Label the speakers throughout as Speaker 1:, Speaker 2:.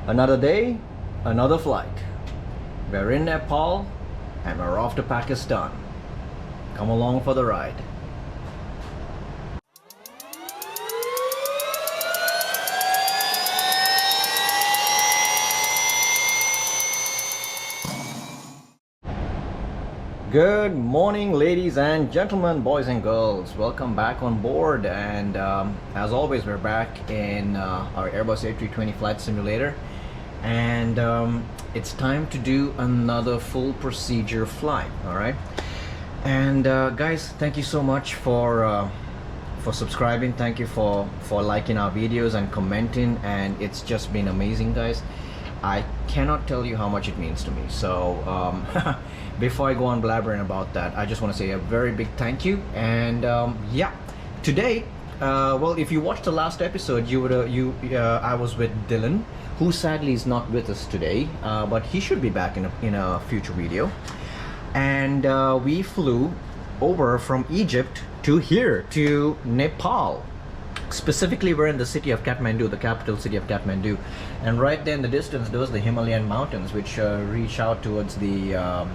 Speaker 1: Another day, another flight. We're in Nepal and we're off to Pakistan. Come along for the ride. Good morning, ladies and gentlemen, boys and girls. Welcome back on board, and as always, we're back in our Airbus A320 flight simulator, and it's time to do another full procedure flight. All right, and guys, thank you so much for subscribing. Thank you for liking our videos and commenting, and it's just been amazing, guys. I cannot tell you how much it means to me. So before I go on blabbering about that, I just want to say a very big thank you. And yeah, today, well, if you watched the last episode, you would I was with Dylan, who sadly is not with us today, but he should be back in a future video. And we flew over from Egypt to here, to Nepal. Specifically, we're in the city of Kathmandu, the capital city of Kathmandu, and right there in the distance, those are the Himalayan mountains, which reach out towards the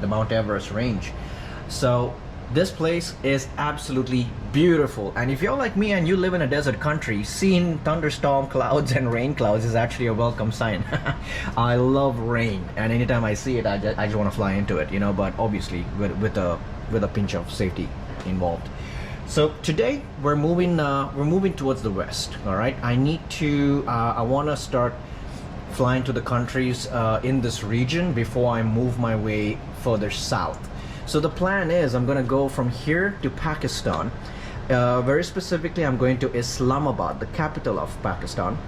Speaker 1: Mount Everest range. So this place is absolutely beautiful, and if you're like me and you live in a desert country, seeing thunderstorm clouds and rain clouds is actually a welcome sign. I love rain, and anytime I see it, I just want to fly into it, you know. But obviously, with a pinch of safety involved. So today we're moving towards the west. All right, I want to start flying to the countries in this region before I move my way further south. So the plan is I'm going to go from here to Pakistan. Very specifically, I'm going to Islamabad, the capital of Pakistan,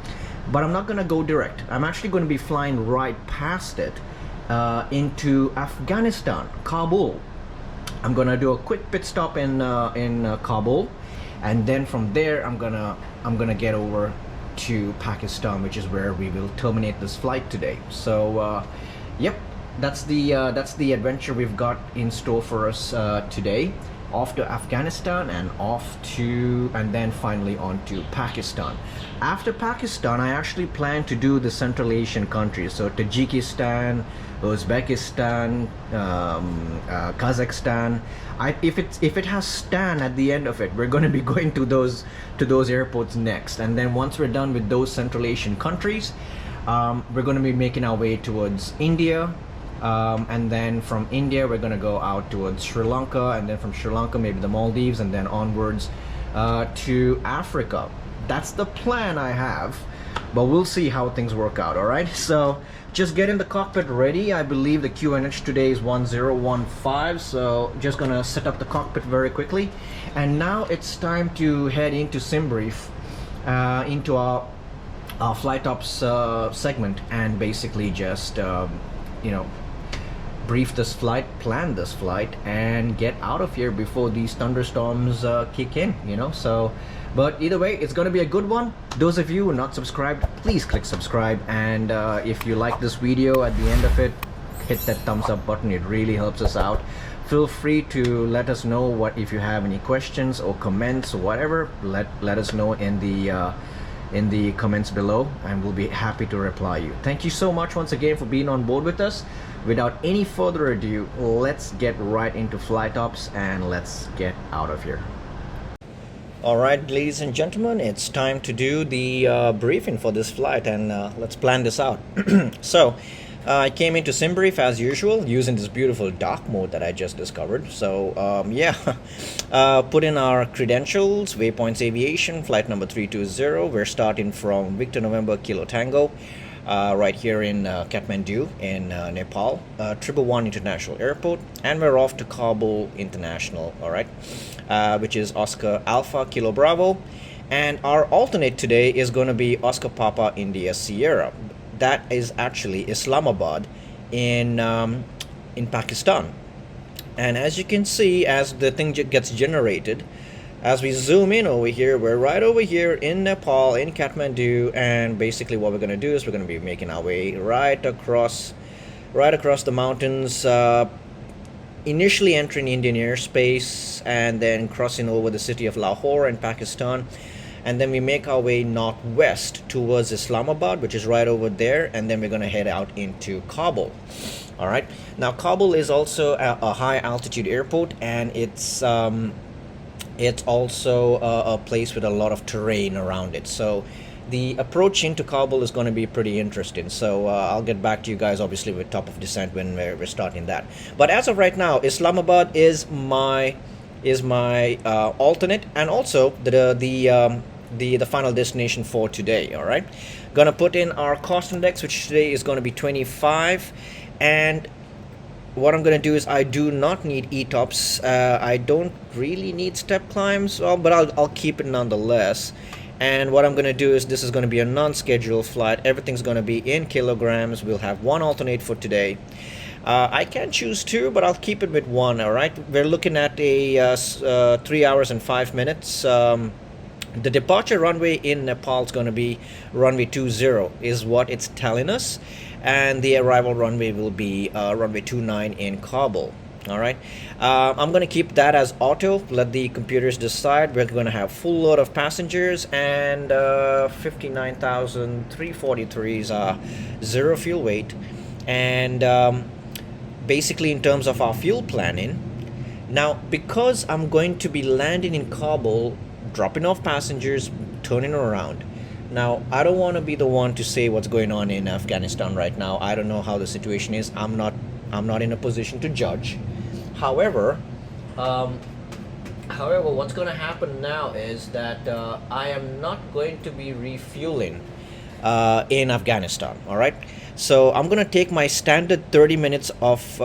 Speaker 1: but I'm not going to go direct. I'm actually going to be flying right past it into Afghanistan, Kabul. I'm gonna do a quick pit stop in Kabul, and then from there I'm gonna get over to Pakistan, which is where we will terminate this flight today. So yep, that's the adventure we've got in store for us today. Off to Afghanistan and then finally on to Pakistan. After Pakistan, I actually plan to do the Central Asian countries, so Tajikistan, Uzbekistan, Kazakhstan. If it has Stan at the end of it, we're going to be going to those airports next, and then once we're done with those Central Asian countries, we're going to be making our way towards India. And then from India we're going to go out towards Sri Lanka, and then from Sri Lanka maybe the Maldives, and then onwards to Africa. That's the plan I have, but we'll see how things work out. All right, so just getting the cockpit ready. I believe the QNH today is 1015, so just gonna set up the cockpit very quickly, and now it's time to head into Simbrief, into our flight ops segment, and basically just you know, brief this flight, plan this flight, and get out of here before these thunderstorms kick in, you know. So but either way, it's going to be a good one. Those of you who are not subscribed, please click subscribe, and if you like this video, at the end of it, hit that thumbs up button. It really helps us out. Feel free to let us know if you have any questions or comments or whatever. Let us know in the comments below, and we'll be happy to reply you. Thank you so much once again for being on board with us. Without any further ado, let's get right into flight ops and let's get out of here. All right, ladies and gentlemen, it's time to do the briefing for this flight, and let's plan this out. So I came into Simbrief as usual using this beautiful dark mode that I just discovered. So yeah, put in our credentials, waypoints aviation, flight number 320. We're starting from Victor November Kilo Tango, right here in Kathmandu in Nepal, 111 International Airport, and we're off to Kabul International, all right, which is Oscar Alpha Kilo Bravo, and our alternate today is going to be Oscar Papa India Sierra. That is actually Islamabad in Pakistan. And as you can see, as the thing gets generated, as we zoom in over here, we're right over here in Nepal, in Kathmandu, and basically what we're going to do is we're going to be making our way right across the mountains, initially entering Indian airspace and then crossing over the city of Lahore in Pakistan, and then we make our way northwest towards Islamabad, which is right over there, and then we're going to head out into Kabul. All right, now Kabul is also a high altitude airport, and it's also a place with a lot of terrain around it, so the approach into Kabul is going to be pretty interesting. So I'll get back to you guys obviously with top of descent when we're starting that. But as of right now, Islamabad is my alternate, and also the final destination for today. All right, gonna put in our cost index, which today is going to be 25, and what I'm going to do is I do not need ETOPS. I don't really need step climbs, but I'll keep it nonetheless. And what I'm going to do is, this is going to be a non-scheduled flight. Everything's going to be in kilograms. We'll have one alternate for today. I can choose two, but I'll keep it with one. All right, we're looking at a 3 hours and 5 minutes. The departure runway in Nepal is going to be runway 20 is what it's telling us, and the arrival runway will be runway 29 in Kabul. All right, I'm going to keep that as auto. Let the computers decide. We're going to have full load of passengers, and 59,343 is zero fuel weight. And basically, in terms of our fuel planning, now because I'm going to be landing in Kabul, dropping off passengers, turning around. Now, I don't want to be the one to say what's going on in Afghanistan right now. I don't know how the situation is. I'm not in a position to judge. However, what's going to happen now is that I am not going to be refueling in Afghanistan. All right, so I'm going to take my standard 30 minutes of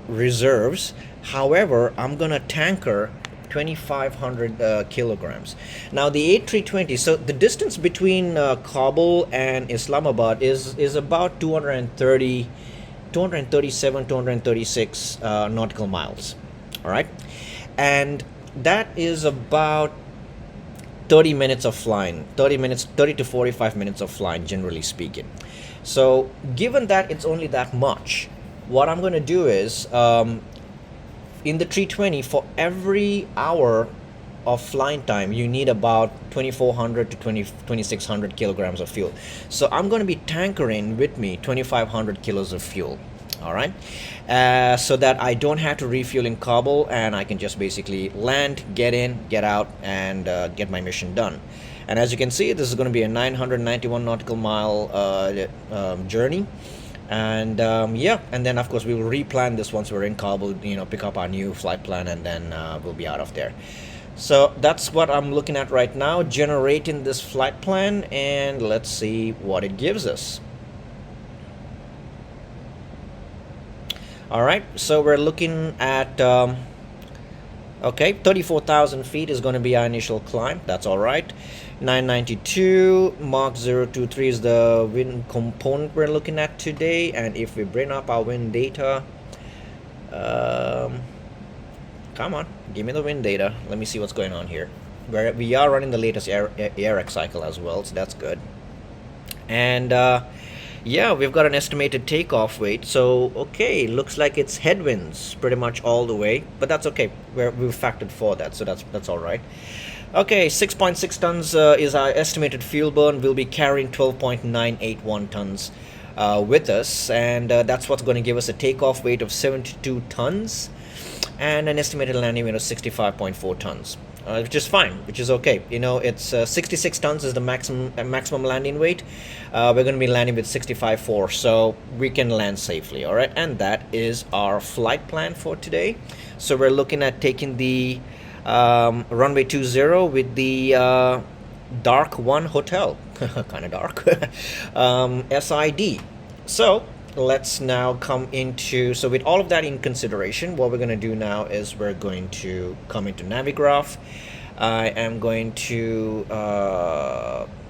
Speaker 1: reserves. However, I'm going to tanker 2,500 kilograms. Now the A320, so the distance between Kabul and Islamabad is about 237, 236 nautical miles. All right, and that is about 30 minutes of flying, 30 to 45 minutes of flying, generally speaking. So given that it's only that much, what I'm going to do is, in the 320, for every hour of flying time, you need about 2,400 to 2,600 kilograms of fuel. So I'm going to be tankering with me 2,500 kilos of fuel. All right, so that I don't have to refuel in Kabul, and I can just basically land, get in, get out, and get my mission done. And as you can see, this is going to be a 991 nautical mile journey. And yeah, and then of course we will replan this once we're in Kabul, pick up our new flight plan, and then we'll be out of there. So that's what I'm looking at right now, generating this flight plan, and let's see what it gives us. All right, so we're looking at okay, 34,000 feet is going to be our initial climb. That's all right. 992 Mach 023 is the wind component we're looking at today. And if we bring up our wind data, come on, give me the wind data. Let me see what's going on here. We are running the latest ARX cycle as well, so that's good. And yeah, we've got an estimated takeoff weight. So okay, looks like it's headwinds pretty much all the way, but that's okay. We've factored for that, so that's all right. Okay, 6.6 tons is our estimated fuel burn. We'll be carrying 12.981 tons with us, and that's what's going to give us a takeoff weight of 72 tons and an estimated landing weight of 65.4 tons, which is fine, which is okay. It's 66 tons is the maximum landing weight. We're going to be landing with 65.4, so we can land safely. All right, and that is our flight plan for today. So we're looking at taking the runway 20 with the Dark 1 hotel, kind of dark, SID. So let's now come into, so with all of that in consideration, what we're going to do now is we're going to come into Navigraph. I am going to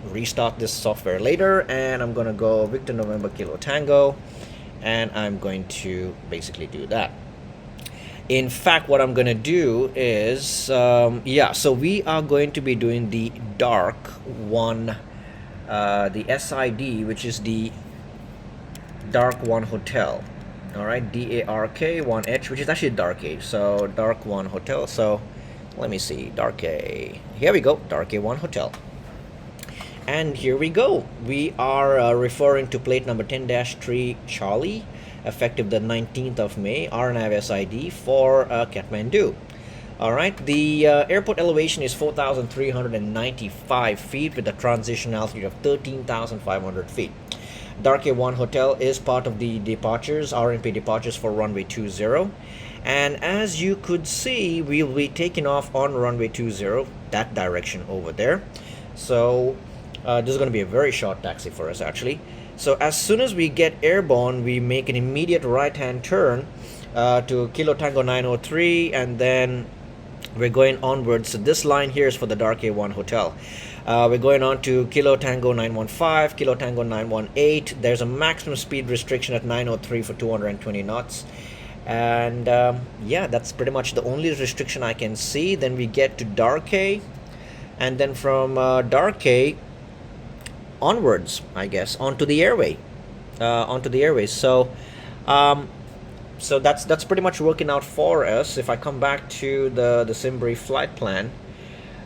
Speaker 1: restart this software later, and I'm going to go Victor November Kilo Tango, and I'm going to basically do that. In fact, what I'm going to do is, yeah, so we are going to be doing the Dark 1, the SID, which is the Dark 1 Hotel. All right, DARK 1H, which is actually Dark A. So Dark 1 Hotel. So let me see, Dark A. Here we go, Dark A 1 Hotel. And here we go. We are referring to plate number 10-3 Charlie, effective the 19th of May, RNAV SID for Kathmandu. Alright, the airport elevation is 4,395 feet with a transition altitude of 13,500 feet. Dark A1 Hotel is part of the departures, RNP departures for runway 20. And as you could see, we'll be taking off on runway 20, that direction over there. So this is going to be a very short taxi for us actually. So as soon as we get airborne, we make an immediate right-hand turn to Kilo Tango 903, and then we're going onwards. So this line here is for the Dark A1 Hotel. We're going on to Kilo Tango 915, Kilo Tango 918. There's a maximum speed restriction at 903 for 220 knots. And yeah, that's pretty much the only restriction I can see. Then we get to Dark A, and then from Dark A onwards, I guess, onto the airway. So that's pretty much working out for us. If I come back to the Simbrief flight plan,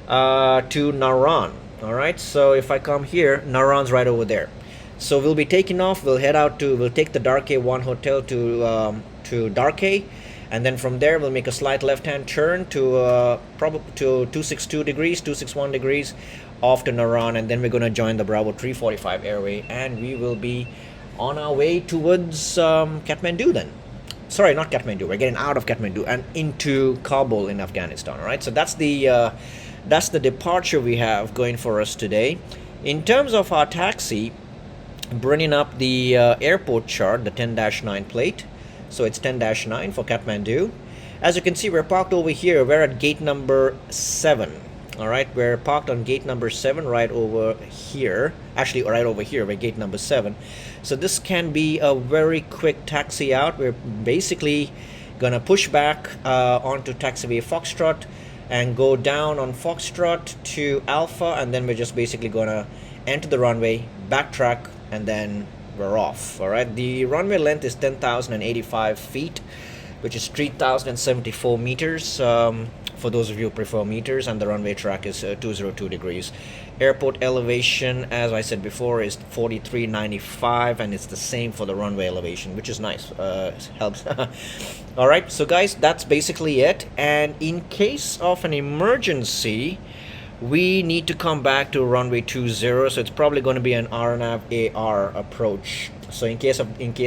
Speaker 1: to Naran. All right, so if I come here, Naran's right over there. So we'll be taking off. We'll take the Dark A1 Hotel to Dark A, and then from there we'll make a slight left-hand turn to 261 degrees off to Naran, and then we're going to join the Bravo 345 airway, and we will be on our way towards Kathmandu then. Sorry, not Kathmandu. We're getting out of Kathmandu and into Kabul in Afghanistan. All right, so that's the departure we have going for us today. In terms of our taxi, bringing up the airport chart, the 10-9 plate. So it's 10-9 for Kathmandu. As you can see, we're parked over here. We're at gate number 7. All right, we're parked on gate number 7 right over here. Actually, right over here, we're gate number 7. So this can be a very quick taxi out. We're basically gonna push back onto taxiway Foxtrot and go down on Foxtrot to Alpha, and then we're just basically gonna enter the runway, backtrack, and then we're off. All right, the runway length is 10,085 feet, which is 3,074 meters for those of you who prefer meters, and the runway track is 202 degrees. Airport elevation, as I said before, is 4395, and it's the same for the runway elevation, which is nice. Helps. All right, so guys, that's basically it. And in case of an emergency, we need to come back to runway 20, so it's probably going to be an RNAV AR approach. So in case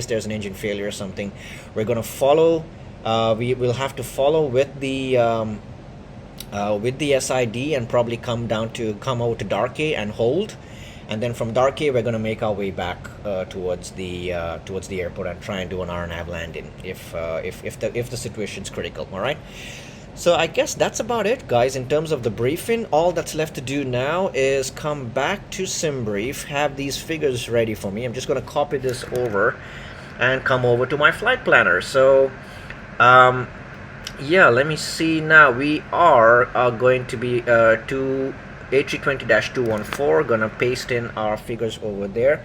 Speaker 1: there's an engine failure or something, we're going to follow. We will have to follow with the SID and probably come over to Dark A and hold, and then from Dark A we're going to make our way back towards the airport and try and do an RNAV landing if the situation's critical. All right. So I guess that's about it, guys, in terms of the briefing. All that's left to do now is come back to Simbrief, have these figures ready for me. I'm just going to copy this over and come over to my flight planner. So yeah, let me see now. We are going to be to A320-214, gonna paste in our figures over there.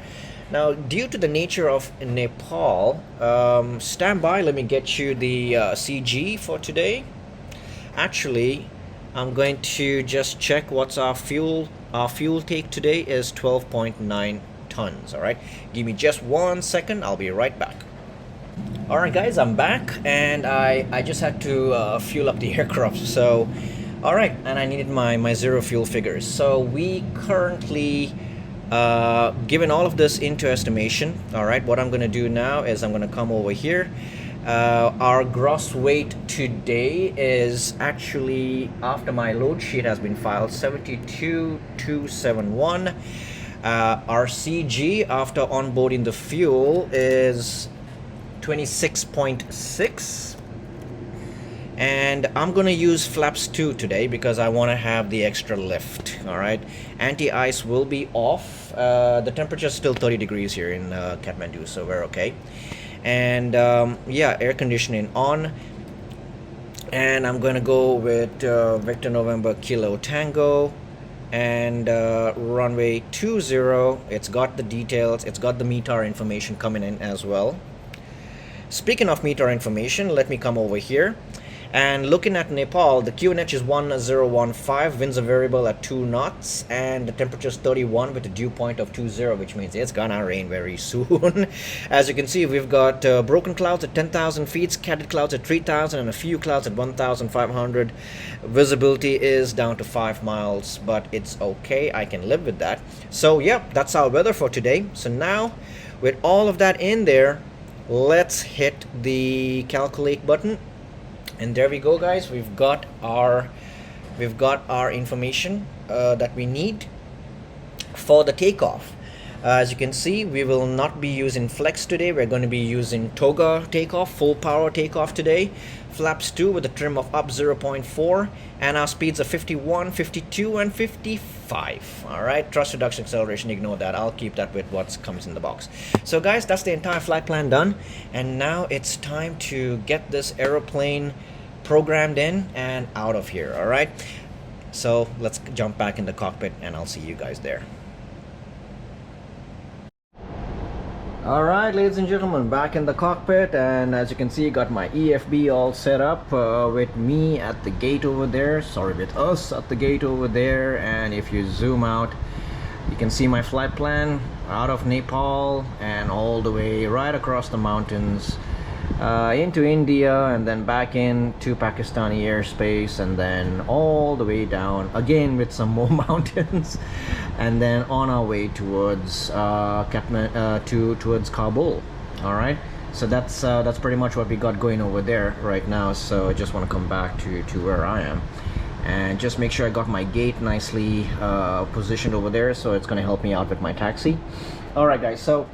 Speaker 1: Now, due to the nature of Nepal, stand by, let me get you the CG for today. Actually, I'm going to just check what's our fuel. Our fuel take today is 12.9 tons. All right, give me just 1 second. I'll be right back. All right, guys, I'm back, and I just had to fuel up the aircraft. So, all right, and I needed my zero fuel figures. So we currently given all of this into estimation. All right, what I'm going to do now is I'm going to come over here. Our gross weight today is actually, after my load sheet has been filed, 72,271. Our CG after onboarding the fuel is 26.6, and I'm gonna use flaps 2 today because I want to have the extra lift. All right, anti-ice will be off. The temperature is still 30 degrees here in Kathmandu, so we're okay. And yeah, air conditioning on, and I'm gonna go with Victor November Kilo Tango and runway 20. It's got the details, it's got the METAR information coming in as well. Speaking of METAR information, let me come over here, And looking at Nepal, the QNH is 1015, winds are variable at 2 knots, and the temperature is 31 with a dew point of 20, which means it's gonna rain very soon. As you can see, we've got broken clouds at 10,000 feet, scattered clouds at 3,000, and a few clouds at 1,500. Visibility is down to 5 miles, but it's okay. I can live with that. So, yeah, that's our weather for today. So now, with all of that in there, let's hit the calculate button. And there we go, guys. We've got our information that we need for the takeoff. As you can see, we will not be using flex today. We're going to be using toga takeoff, full power takeoff today. Flaps 2 with a trim of up 0.4, and our speeds are 51, 52, and 55. All right, thrust reduction, acceleration, ignore that. I'll keep that with what comes in the box. So guys, that's the entire flight plan done, and now it's time to get this aeroplane programmed in and out of here. All right, so let's jump back in the cockpit, and I'll see you guys there. Alright, ladies and gentlemen, back in the cockpit, and as you can see, got my EFB all set up with me at the gate over there. Sorry, with us at the gate over there. And if you zoom out, you can see my flight plan out of Nepal and all the way right across the mountains into India, and then back into Pakistani airspace, and then all the way down again with some more mountains, and then on our way towards towards Kabul. All right, so that's pretty much what we got going over there right now. So I just want to come back to where I am and just make sure I got my gate nicely positioned over there, so it's going to help me out with my taxi. All right, guys, so,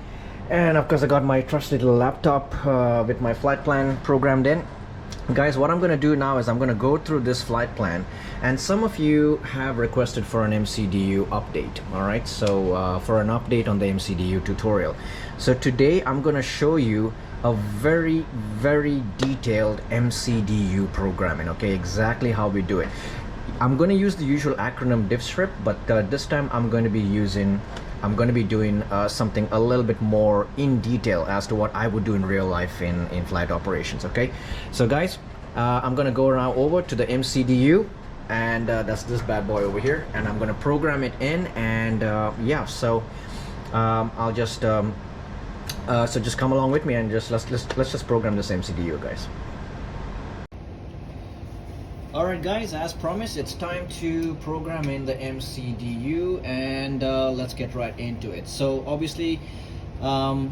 Speaker 1: and of course I got my trusty little laptop with my flight plan programmed in. Guys, what I'm going to do now is I'm going to go through this flight plan, and some of you have requested for an MCDU update. All right, so for an update on the MCDU tutorial. So today I'm going to show you a very detailed MCDU programming. Okay, exactly how we do it. I'm going to use the usual acronym diff script, but this time I'm going to be doing something a little bit more in detail as to what I would do in real life in flight operations. Okay, so guys, I'm gonna go now over to the MCDU, and that's this bad boy over here, and I'm gonna program it in, and yeah, so I'll just so just come along with me, and just let's just program this MCDU, guys. Alright guys, as promised, it's time to program in the MCDU, and let's get right into it. So obviously, to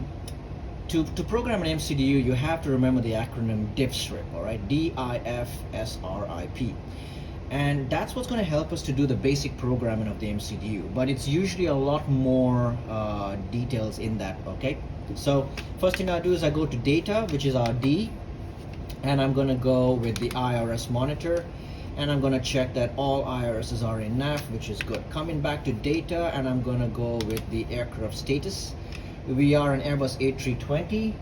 Speaker 1: program an MCDU, you have to remember the acronym DIFSRIP, alright? DIFSRIP. And that's what's going to help us to do the basic programming of the MCDU, but it's usually a lot more details in that, okay? So first thing I do is I go to data, which is our D, and I'm going to go with the IRS monitor, and I'm going to check that all IRSs are in nav, which is good. Coming back to data, and I'm going to go with the aircraft status. We are an Airbus A320,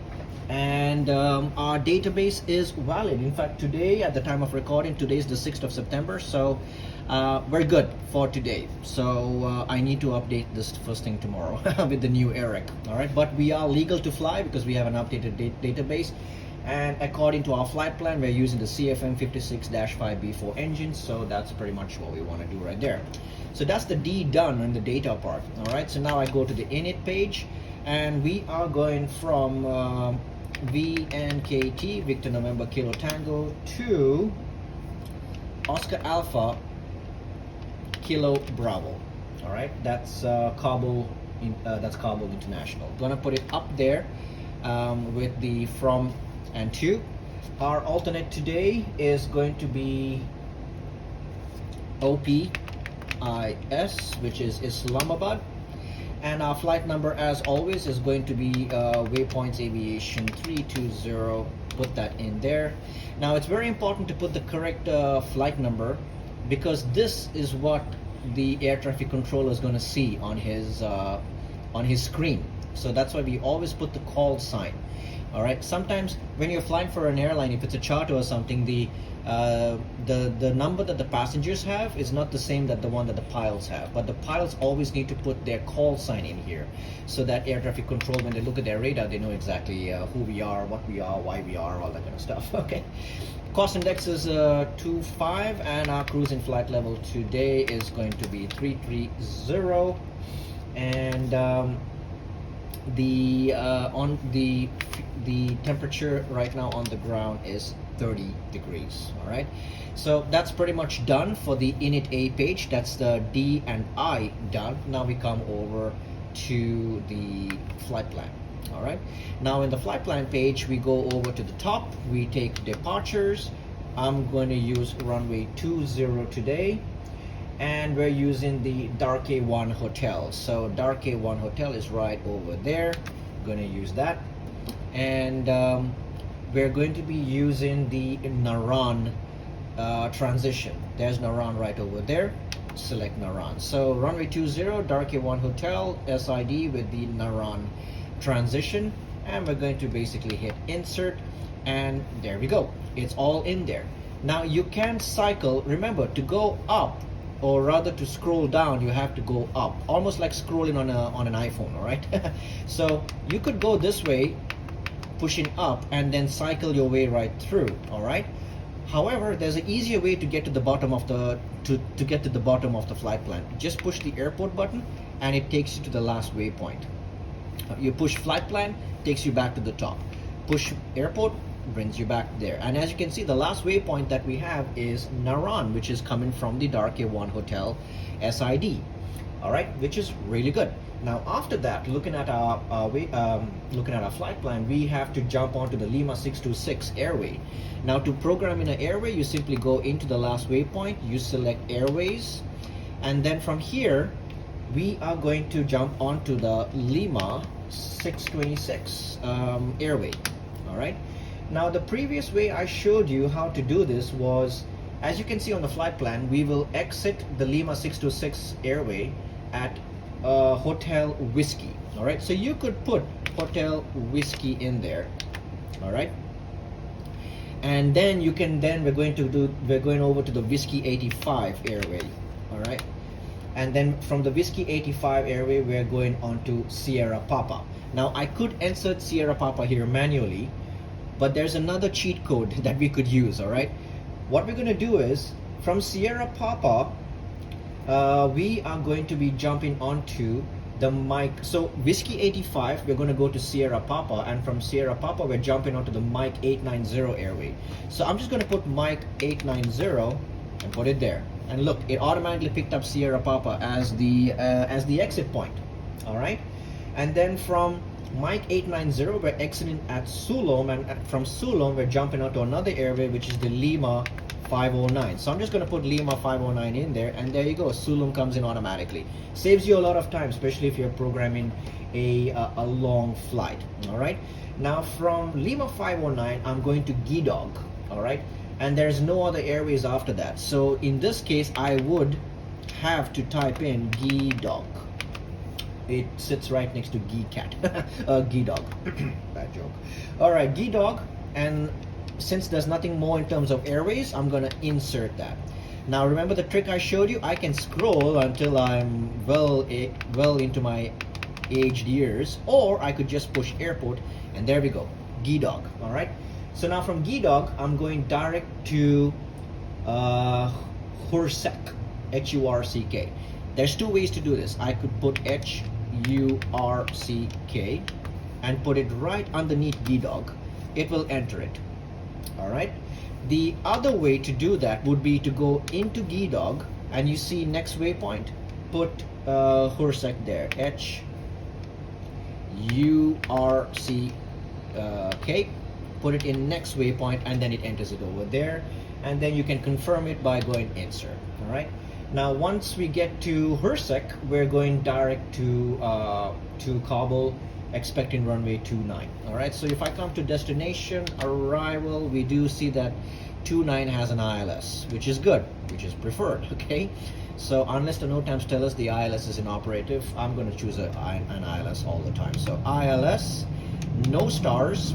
Speaker 1: and our database is valid. In fact, today, at the time of recording, today is the 6th of September, so we're good for today. So I need to update this first thing tomorrow with the new ARIC. All right, but we are legal to fly because we have an updated database. And according to our flight plan, we're using the CFM 56-5B4 engine, so that's pretty much what we want to do right there. So that's the D done in the data part. All right, so now I go to the init page, and we are going from VNKT, Victor November Kilo Tango, to Oscar Alpha Kilo Bravo. All right, that's Kabul. That's Kabul International. Gonna put it up there with the from and to. Our alternate today is going to be OPIS, which is Islamabad, and our flight number, as always, is going to be Waypoints Aviation 320. Put that in there. Now it's very important to put the correct flight number, because this is what the air traffic controller is going to see on his screen. So that's why we always put the call sign. All right. Sometimes when you're flying for an airline, if it's a charter or something, the number that the passengers have is not the same that the one that the pilots have. But the pilots always need to put their call sign in here, so that air traffic control, when they look at their radar, they know exactly who we are, what we are, why we are, all that kind of stuff. Okay. Cost index is 2.5, and our cruising flight level today is going to be 330, and the temperature right now on the ground is 30 degrees. All right, so that's pretty much done for the init A page. That's the D and I done. Now we come over to the flight plan. All right, now in the flight plan page, we go over to the top, we take departures. I'm going to use runway 20 today, and we're using the Dark A1 hotel. So Dark A1 hotel is right over there. I'm going to use that, and we're going to be using the Naran transition. There's Naran right over there. Select Naran. So runway 20, Dark A1 hotel, SID with the Naran transition, and we're going to basically hit insert, and there we go. It's all in there. Now you can cycle. Remember, to go up, or rather to scroll down, you have to go up, almost like scrolling on an iPhone. All right. So you could go this way, pushing up, and then cycle your way right through. All right. However, there's an easier way to get to the bottom of the to get to the bottom of the flight plan. Just push the airport button, and it takes you to the last waypoint. You push flight plan, takes you back to the top. Push airport, brings you back there. And as you can see, the last waypoint that we have is Naran, which is coming from the Dark A1 hotel SID. All right, which is really good. Now after that, looking at our flight plan, we have to jump onto the Lima 626 airway. Now to program in an airway, you simply go into the last waypoint, you select airways, and then from here we are going to jump onto the Lima 626 airway. All right. Now the previous way I showed you how to do this was, as you can see on the flight plan, we will exit the Lima 626 airway at Hotel Whiskey. All right, so you could put Hotel Whiskey in there. All right, and then you can, we're going over to the Whiskey 85 airway. All right, and then from the Whiskey 85 airway, we're going on to Sierra Papa. Now I could insert Sierra Papa here manually, but there's another cheat code that we could use. All right, what we're going to do is, from Sierra Papa, we are going to be jumping onto the Mike. So Whiskey 85, we're going to go to Sierra Papa, and from Sierra Papa, we're jumping onto the Mike 890 airway. So I'm just going to put Mike 890 and put it there. And look, it automatically picked up Sierra Papa as the exit point. All right, and then from Mike 890, we're exiting at Sulom, and from Sulom, we're jumping onto another airway, which is the Lima 509. So I'm just going to put Lima 509 in there, and there you go. Sulom comes in automatically. Saves you a lot of time, especially if you're programming a long flight. All right. Now from Lima 509, I'm going to Gidog. All right. And there's no other airways after that. So in this case, I would have to type in Gidog. It sits right next to GCAT. Gidog. Bad joke. All right, Gidog, and since there's nothing more in terms of airways, I'm gonna insert that. Now remember the trick I showed you? I can scroll until I'm well into my aged years, or I could just push airport, and there we go, Gidog. All right. So now from Gidog, I'm going direct to Hurck, Hurck. There's two ways to do this. I could put Hurck and put it right underneath Gidog. It will enter it. All right. The other way to do that would be to go into Gidog, and you see next waypoint, put Hurck there, Hurck, put it in next waypoint, and then it enters it over there, and then you can confirm it by going insert. All right. Now once we get to Hurck, we're going direct to Kabul, expecting runway 29. All right, so if I come to destination arrival, we do see that 29 has an ILS, which is good, which is preferred. Okay, so unless the no times tell us the ILS is inoperative, I'm going to choose an ILS all the time. So ILS, no stars,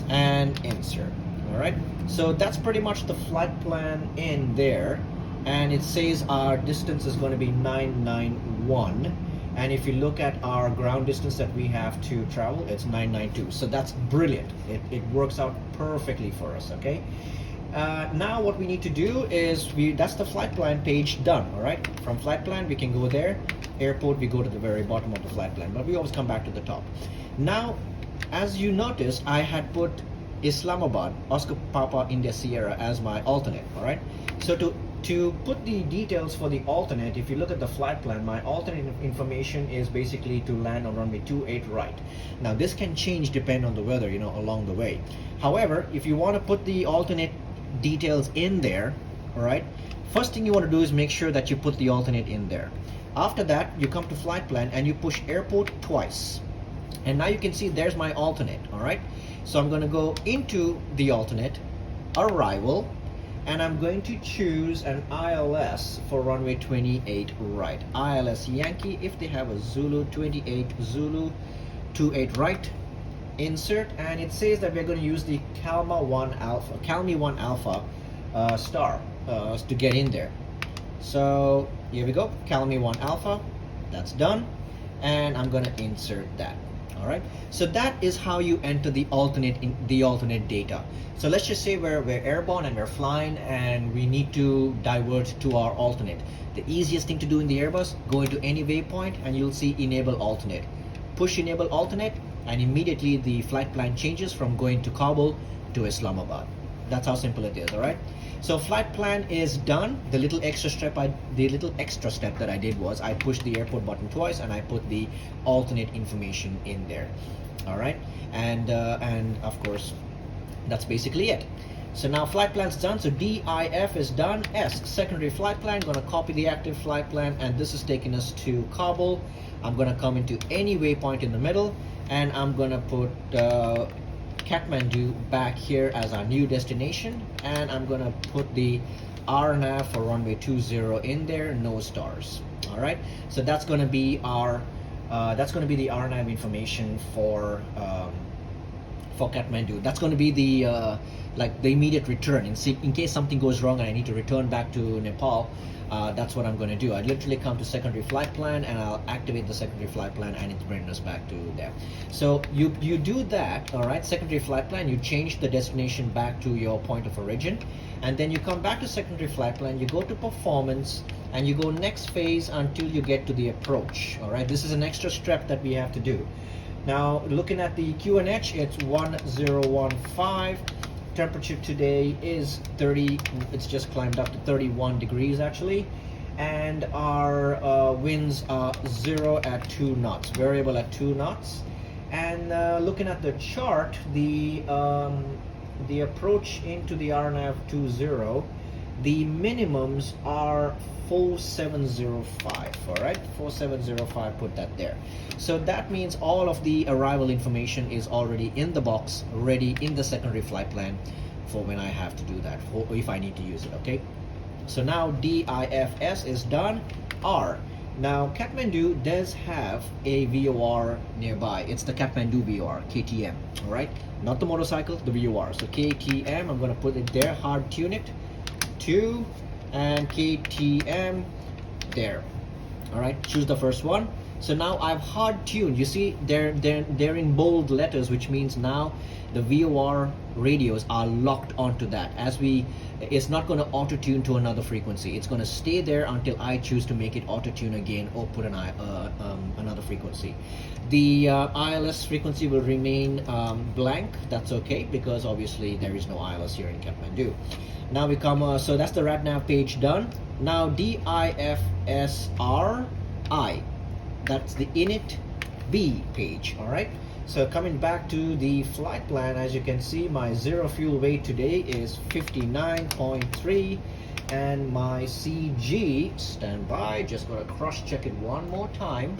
Speaker 1: and insert. All right, so that's pretty much the flight plan in there, and it says our distance is going to be 991, and if you look at our ground distance that we have to travel, it's 992. So that's brilliant. It works out perfectly for us. Okay, now what we need to do is that's the flight plan page done. All right, from flight plan we can go there. Airport, we go to the very bottom of the flight plan, but we always come back to the top. Now, as you notice, I had put Islamabad, Oscar Papa India Sierra, as my alternate. All right, so to put the details for the alternate, if you look at the flight plan, my alternate information is basically to land on runway 28 right. Now this can change depending on the weather, you know, along the way. However, if you want to put the alternate details in there, all right, first thing you want to do is make sure that you put the alternate in there. After that, you come to flight plan and you push airport twice, and now you can see there's my alternate. All right, so I'm going to go into the alternate, arrival, and I'm going to choose an ILS for runway 28 right. ILS Yankee, if they have a Zulu 28 Zulu 28 right, insert, and it says that we're going to use the Calmi 1 Alpha star to get in there. So here we go, Calmi 1 Alpha, that's done, and I'm going to insert that. All right, so that is how you enter the alternate data. So let's just say we're airborne and we're flying and we need to divert to our alternate. The easiest thing to do in the Airbus, go into any waypoint and you'll see enable alternate. Push enable alternate, and immediately the flight plan changes from going to Kabul to Islamabad. That's how simple it is. All right, so flight plan is done. The little extra step that I did was I pushed the airport button twice and I put the alternate information in there. All right, and of course that's basically it. So now flight plan's done. So DIF is done. S, secondary flight plan, gonna copy the active flight plan, and this is taking us to Kabul. I'm gonna come into any waypoint in the middle, and I'm gonna put Kathmandu back here as our new destination, and I'm gonna put the RNAV for runway 20 in there, no stars. All right, so that's gonna be our the RNAV information for Kathmandu. That's going to be the like the immediate return in case something goes wrong and I need to return back to Nepal. That's what I'm going to do. I literally come to secondary flight plan and I'll activate the secondary flight plan and it's bringing us back to there. So you do that. All right, secondary flight plan, you change the destination back to your point of origin, and then you come back to secondary flight plan, you go to performance, and you go next phase until you get to the approach. All right, this is an extra step that we have to do. Now looking at the QNH, it's 1015. Temperature today is 30. It's just climbed up to 31 degrees actually, and our winds are 0 at 2 knots, variable at 2 knots. And looking at the chart, the approach into the RNAV 20, the minimums are 4705. All right, 4705, put that there. So that means all of the arrival information is already in the box, ready in the secondary flight plan for when I have to do that, or if I need to use it. Okay, so now DIFS is done. R, now Kathmandu does have a VOR nearby. It's the Kathmandu VOR, KTM. All right, not the motorcycle, the VOR. So KTM, I'm going to put it there, hard tune it to, and KTM there. All right, choose the first one. So now I've hard tuned. You see they're in bold letters, which means now the VOR radios are locked onto that. It's not going to auto tune to another frequency. It's going to stay there until I choose to make it auto tune again or put another frequency. The ILS frequency will remain blank. That's okay, because obviously there is no ILS here in Kathmandu. Now we come, so that's the RadNav page done. Now DIFSRI, that's the init B page. All right, so coming back to the flight plan, as you can see, my zero fuel weight today is 59.3, and my CG, stand by, just gonna cross check it one more time.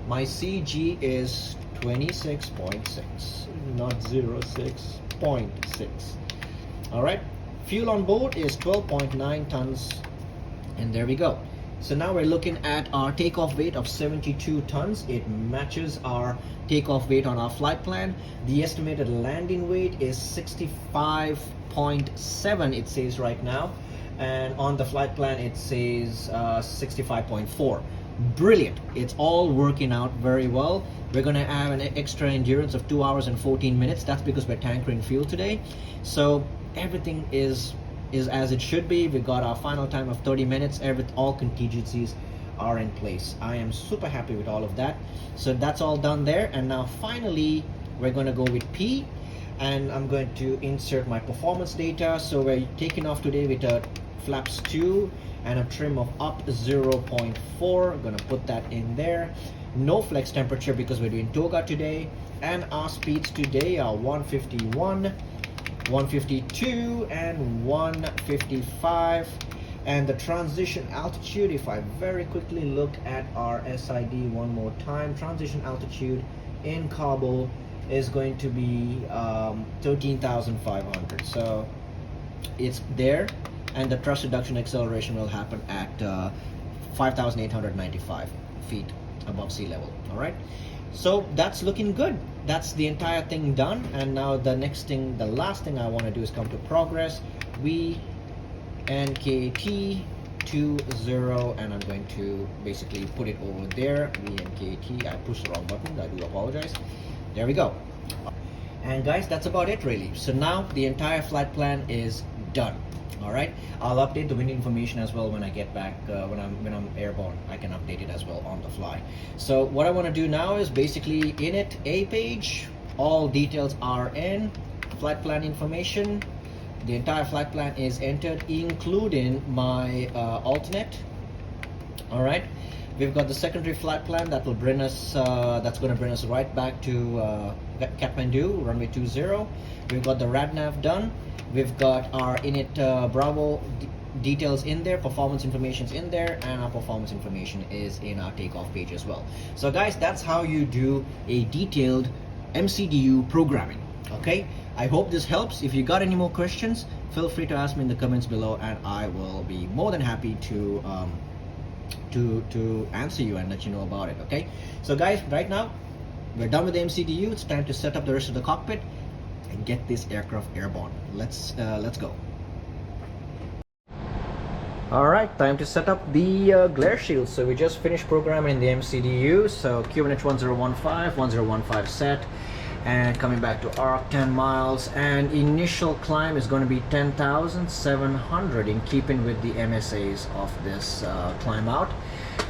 Speaker 1: My CG is 26.6, not 06.6. All right, fuel on board is 12.9 tons, and there we go. So now we're looking at our takeoff weight of 72 tons. It matches our takeoff weight on our flight plan. The estimated landing weight is 65.7, it says right now. And on the flight plan, it says 65.4. Brilliant. It's all working out very well. We're going to have an extra endurance of 2 hours and 14 minutes. That's because we're tankering fuel today. So everything is as it should be. We got our final time of 30 minutes. All contingencies are in place. I am super happy with all of that. So that's all done there. And now finally, we're going to go with P. And I'm going to insert my performance data. So we're taking off today with a flaps 2 and a trim of up 0.4. I'm going to put that in there. No flex temperature because we're doing toga today. And our speeds today are 151, 152 and 155. And the transition altitude, if I very quickly look at our SID one more time, transition altitude in Kabul is going to be 13,500. So it's there, and the thrust reduction acceleration will happen at 5,895 feet above sea level. All right, so that's looking good. That's the entire thing done. And now the next thing, the last thing I want to do is come to progress. VNKT 20, and I'm going to basically put it over there. VNKT, I pushed the wrong button, I do apologize. There we go. And guys, that's about it really. So now the entire flight plan is done. All right, I'll update the wind information as well when I get back. When I'm airborne, I can update it as well on the fly. So what I want to do now is basically in it, A page, all details are in, flight plan information. The entire flight plan is entered, including my alternate. All right, we've got the secondary flight plan that will bring us. That's going to bring us right back to Kathmandu, runway 20. We've got the RadNav done. We've got our init Bravo details in there, performance information's in there, and our performance information is in our takeoff page as well. So guys, that's how you do a detailed MCDU programming. Okay, I hope this helps. If you got any more questions, feel free to ask me in the comments below, and I will be more than happy to answer you and let you know about it. Okay, so guys, right now we're done with the MCDU. It's time to set up the rest of the cockpit and get this aircraft airborne. Let's go. All right, time to set up the glare shield. So we just finished programming the MCDU. So QNH 1015 set, and coming back to arc 10 miles, and initial climb is going to be 10,700 in keeping with the MSAs of this climb out.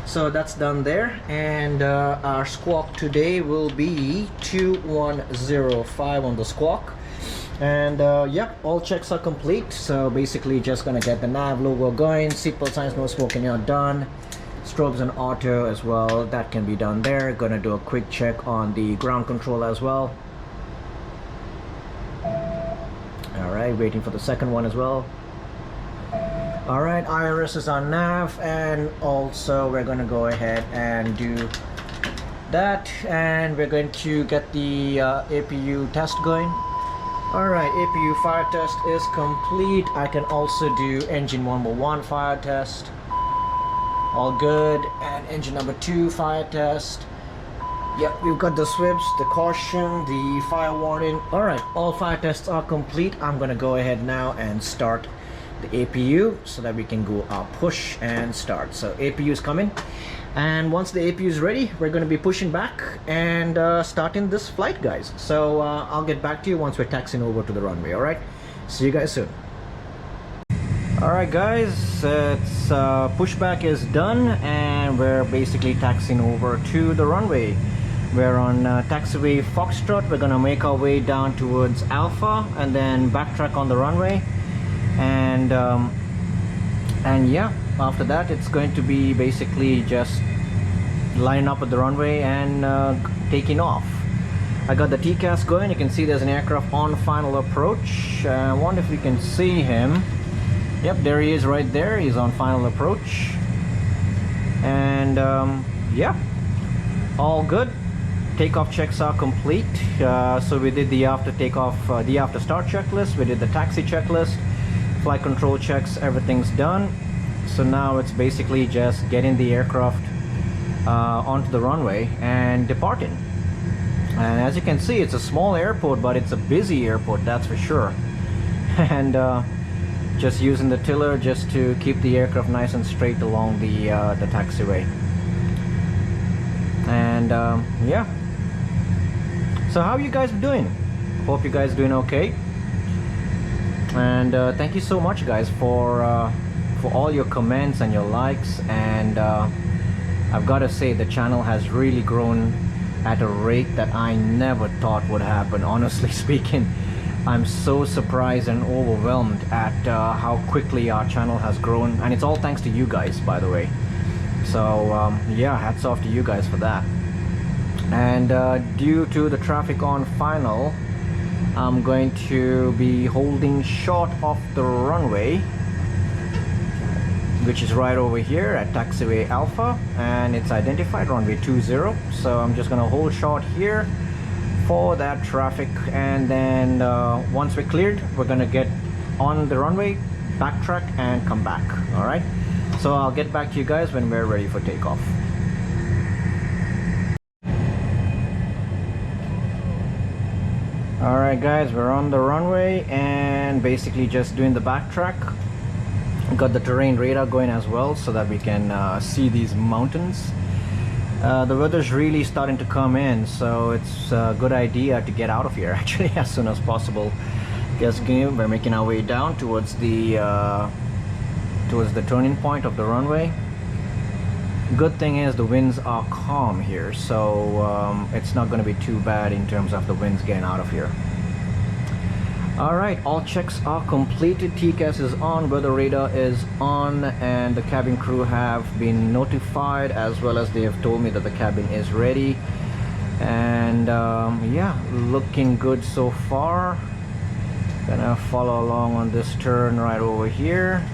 Speaker 1: So that's done there, and our squawk today will be 2105 on the squawk. And yep, all checks are complete. So basically just gonna get the nav logo going, seatbelt signs, no smoking out done, strobes and auto as well, that can be done there. Gonna do a quick check on the ground control as well. All right, waiting for the second one as well. All right, IRS is on nav, and also we're going to go ahead and do that, and we're going to get the APU test going. All right, APU fire test is complete. I can also do engine 101 fire test. All good. And engine number 2 fire test. Yep, we've got the SWIBs, the caution, the fire warning. All right, all fire tests are complete. I'm going to go ahead now and start the APU so that we can go push and start. So APU is coming, and once the APU is ready, we're going to be pushing back and starting this flight, guys. So I'll get back to you once we're taxiing over to the runway. All right, see you guys soon. All right guys, it's pushback is done, and we're basically taxiing over to the runway. We're on taxiway Foxtrot. We're gonna make our way down towards Alpha and then backtrack on the runway, and yeah, after that it's going to be basically just lining up with the runway and taking off. I got the TCAS going. You can see there's an aircraft on final approach. I wonder if you can see him. Yep, there he is right there. He's on final approach, and yeah, all good. Takeoff checks are complete. So we did the after takeoff, the after start checklist. We did the taxi checklist, flight control checks. Everything's done. so now it's basically just getting the aircraft onto the runway and departing. And as you can see, it's a small airport, but it's a busy airport, that's for sure. And just using the tiller just to keep the aircraft nice and straight along the taxiway. And yeah, so how you guys doing? Hope you guys doing okay. And thank you so much, guys, for all your comments and your likes. And I've got to say, the channel has really grown at a rate that I never thought would happen. Honestly speaking, I'm so surprised and overwhelmed at how quickly our channel has grown, and it's all thanks to you guys, by the way. So yeah, hats off to you guys for that. And due to the traffic on final, I'm going to be holding short of the runway, which is right over here at taxiway Alpha, and it's identified runway 20. So I'm just gonna hold short here for that traffic, and then once we're cleared, we're gonna get on the runway, backtrack, and come back. All right, so I'll get back to you guys when we're ready for takeoff. All right, guys, we're on the runway and basically just doing the backtrack. Got the terrain radar going as well so that we can see these mountains. The weather's really starting to come in, so it's a good idea to get out of here actually as soon as possible. Just we're making our way down towards the turning point of the runway. Good thing is the winds are calm here, so it's not going to be too bad in terms of the winds getting out of here. Alright, all checks are completed. TCAS is on, weather radar is on, and the cabin crew have been notified, as well as they have told me that the cabin is ready. And yeah, looking good so far. Gonna follow along on this turn right over here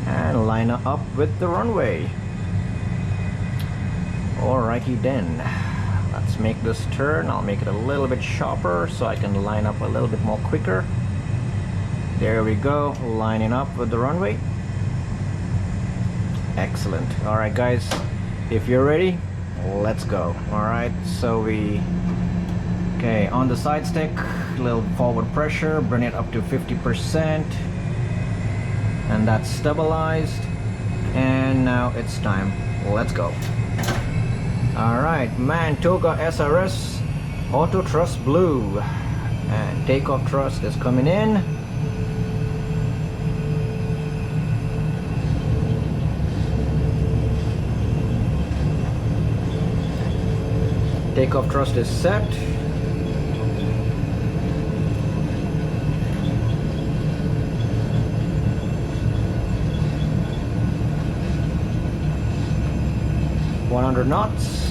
Speaker 1: and line up with the runway. Alrighty then, let's make this turn. I'll make it a little bit sharper so I can line up a little bit more quicker. There we go, lining up with the runway. Excellent. Alright guys, if you're ready, let's go. Alright, so okay, on the side stick, a little forward pressure, bring it up to 50%. And that's stabilized, and now it's time. Let's go. Alright, Mantoga SRS auto thrust blue, and takeoff thrust is coming in. Takeoff thrust is set. .100 knots.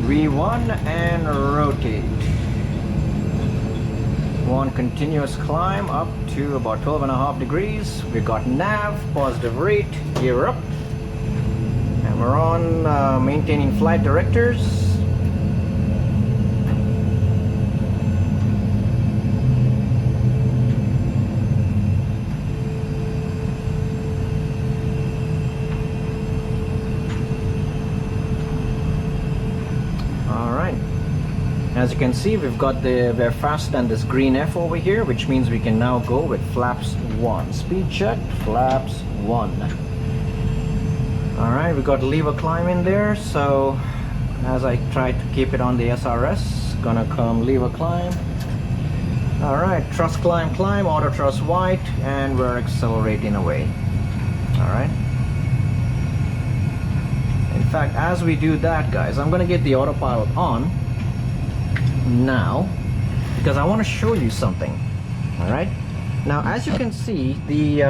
Speaker 1: V1 and rotate. One continuous climb up to about 12.5 degrees. We got nav, positive rate, gear up. We're on maintaining flight directors. Alright. As you can see, we've got we're faster than this green F over here, which means we can now go with flaps 1. Speed check, flaps 1. Alright, we got lever climb in there, so as I try to keep it on the SRS, gonna come lever climb. Alright, thrust climb, auto thrust white, and we're accelerating away. Alright. In fact, as we do that, guys, I'm gonna get the autopilot on now, because I want to show you something. Alright. Now, as you can see, the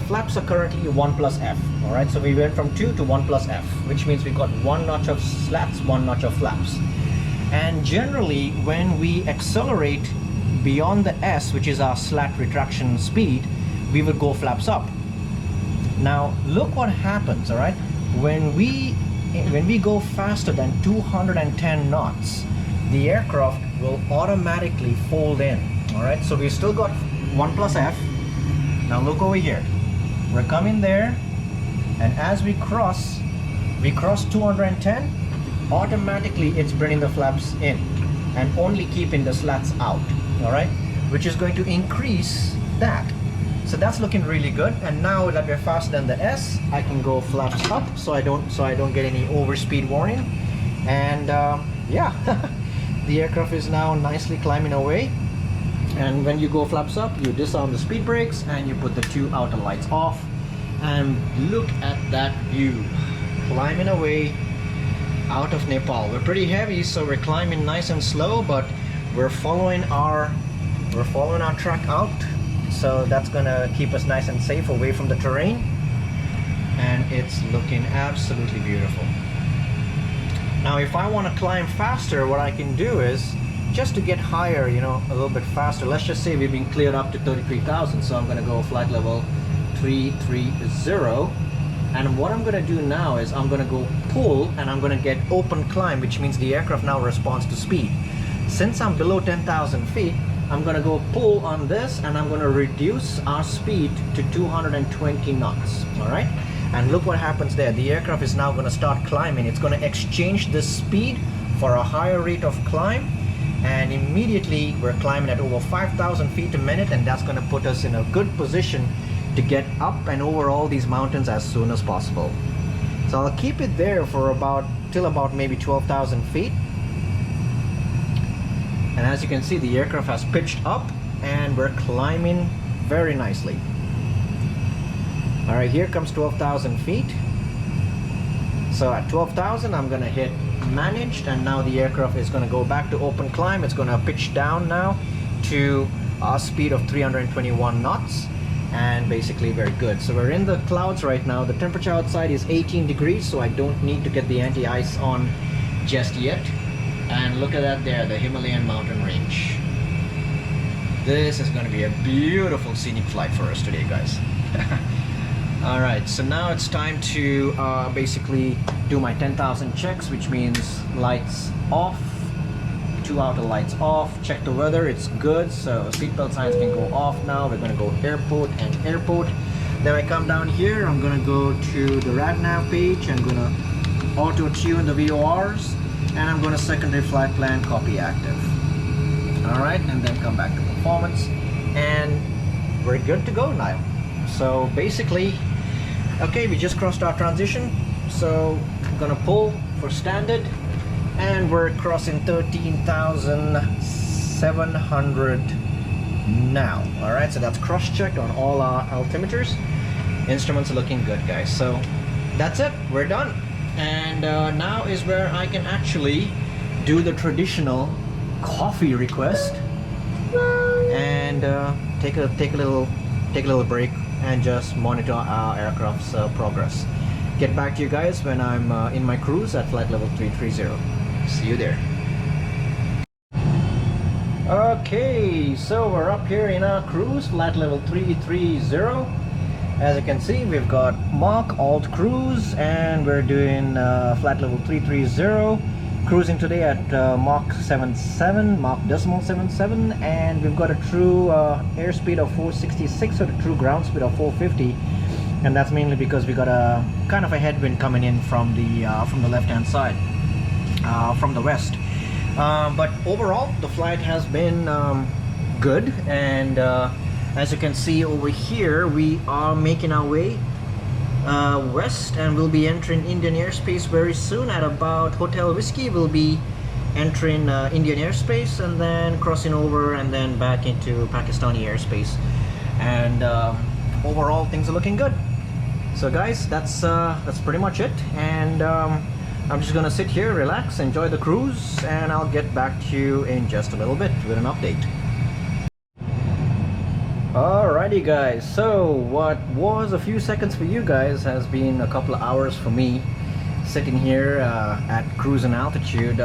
Speaker 1: flaps are currently 1 plus F. Alright, so we went from 2 to 1 plus F, which means we got 1 notch of slats, 1 notch of flaps. And generally, when we accelerate beyond the S, which is our slat retraction speed, we would go flaps up. Now look what happens, all right? When we go faster than 210 knots, the aircraft will automatically fold in, all right? So we've still got 1 plus F. Now look over here. We're coming there, and as we cross 210, automatically it's bringing the flaps in and only keeping the slats out, all right? Which is going to increase that. So that's looking really good. And now that we're faster than the S, I can go flaps up, so I don't get any overspeed warning. And yeah, the aircraft is now nicely climbing away. And when you go flaps up, you disarm the speed brakes and you put the 2 outer lights off. And look at that view, climbing away out of Nepal. We're pretty heavy, so we're climbing nice and slow, but we're following our track out. So that's gonna keep us nice and safe away from the terrain, and it's looking absolutely beautiful. Now if I want to climb faster, what I can do is, just to get higher, you know, a little bit faster, let's just say we've been cleared up to 33,000, so I'm gonna go flight level 330, and what I'm gonna do now is I'm gonna go pull, and I'm gonna get open climb, which means the aircraft now responds to speed. Since I'm below 10,000 feet, I'm gonna go pull on this, and I'm gonna reduce our speed to 220 knots, all right? And look what happens there. The aircraft is now gonna start climbing. It's gonna exchange this speed for a higher rate of climb, and immediately we're climbing at over 5,000 feet a minute, and that's gonna put us in a good position to get up and over all these mountains as soon as possible. So I'll keep it there for till about maybe 12,000 feet. And as you can see, the aircraft has pitched up and we're climbing very nicely. All right, here comes 12,000 feet. So at 12,000, I'm gonna hit managed, and now the aircraft is gonna go back to open climb. It's gonna pitch down now to a speed of 321 knots, and basically very good. So we're in the clouds right now. The temperature outside is 18 degrees, so I don't need to get the anti-ice on just yet. And look at that there, the Himalayan mountain range. This is going to be a beautiful scenic flight for us today, guys. All right, so now it's time to basically do my 10,000 checks, which means lights off, 2 outer lights off, check the weather, it's good, so seatbelt signs can go off now. We're going to go airport and airport. Then I come down here, I'm going to go to the RadNav page, I'm going to auto tune the VORs, and I'm going to secondary flight plan copy active. All right, and then come back to performance, and we're good to go now. So basically, okay, we just crossed our transition, so I'm gonna pull for standard, and we're crossing 13,700 now. All right, so that's cross-checked on all our altimeters. Instruments are looking good, guys. So that's it, we're done. And now is where I can actually do the traditional coffee request and take a little break and just monitor our aircraft's progress. Get back to you guys when I'm in my cruise at flight level 330. See you there. Okay, so we're up here in our cruise, flight level 330. As you can see, we've got Mach Alt Cruise, and we're doing flight level 330, cruising today at Mach 77, Mach decimal 77, and we've got a true airspeed of 466, or the true ground speed of 450, and that's mainly because we got a kind of a headwind coming in from the left-hand side, from the west. But overall, the flight has been good, and as you can see over here, we are making our way west, and we'll be entering Indian airspace very soon. At about Hotel Whiskey, we'll be entering Indian airspace, and then crossing over and then back into Pakistani airspace. And overall, things are looking good. So guys, that's pretty much it, and I'm just gonna sit here, relax, enjoy the cruise, and I'll get back to you in just a little bit with an update. Alrighty guys, so what was a few seconds for you guys has been a couple of hours for me. Sitting here at cruise and altitude.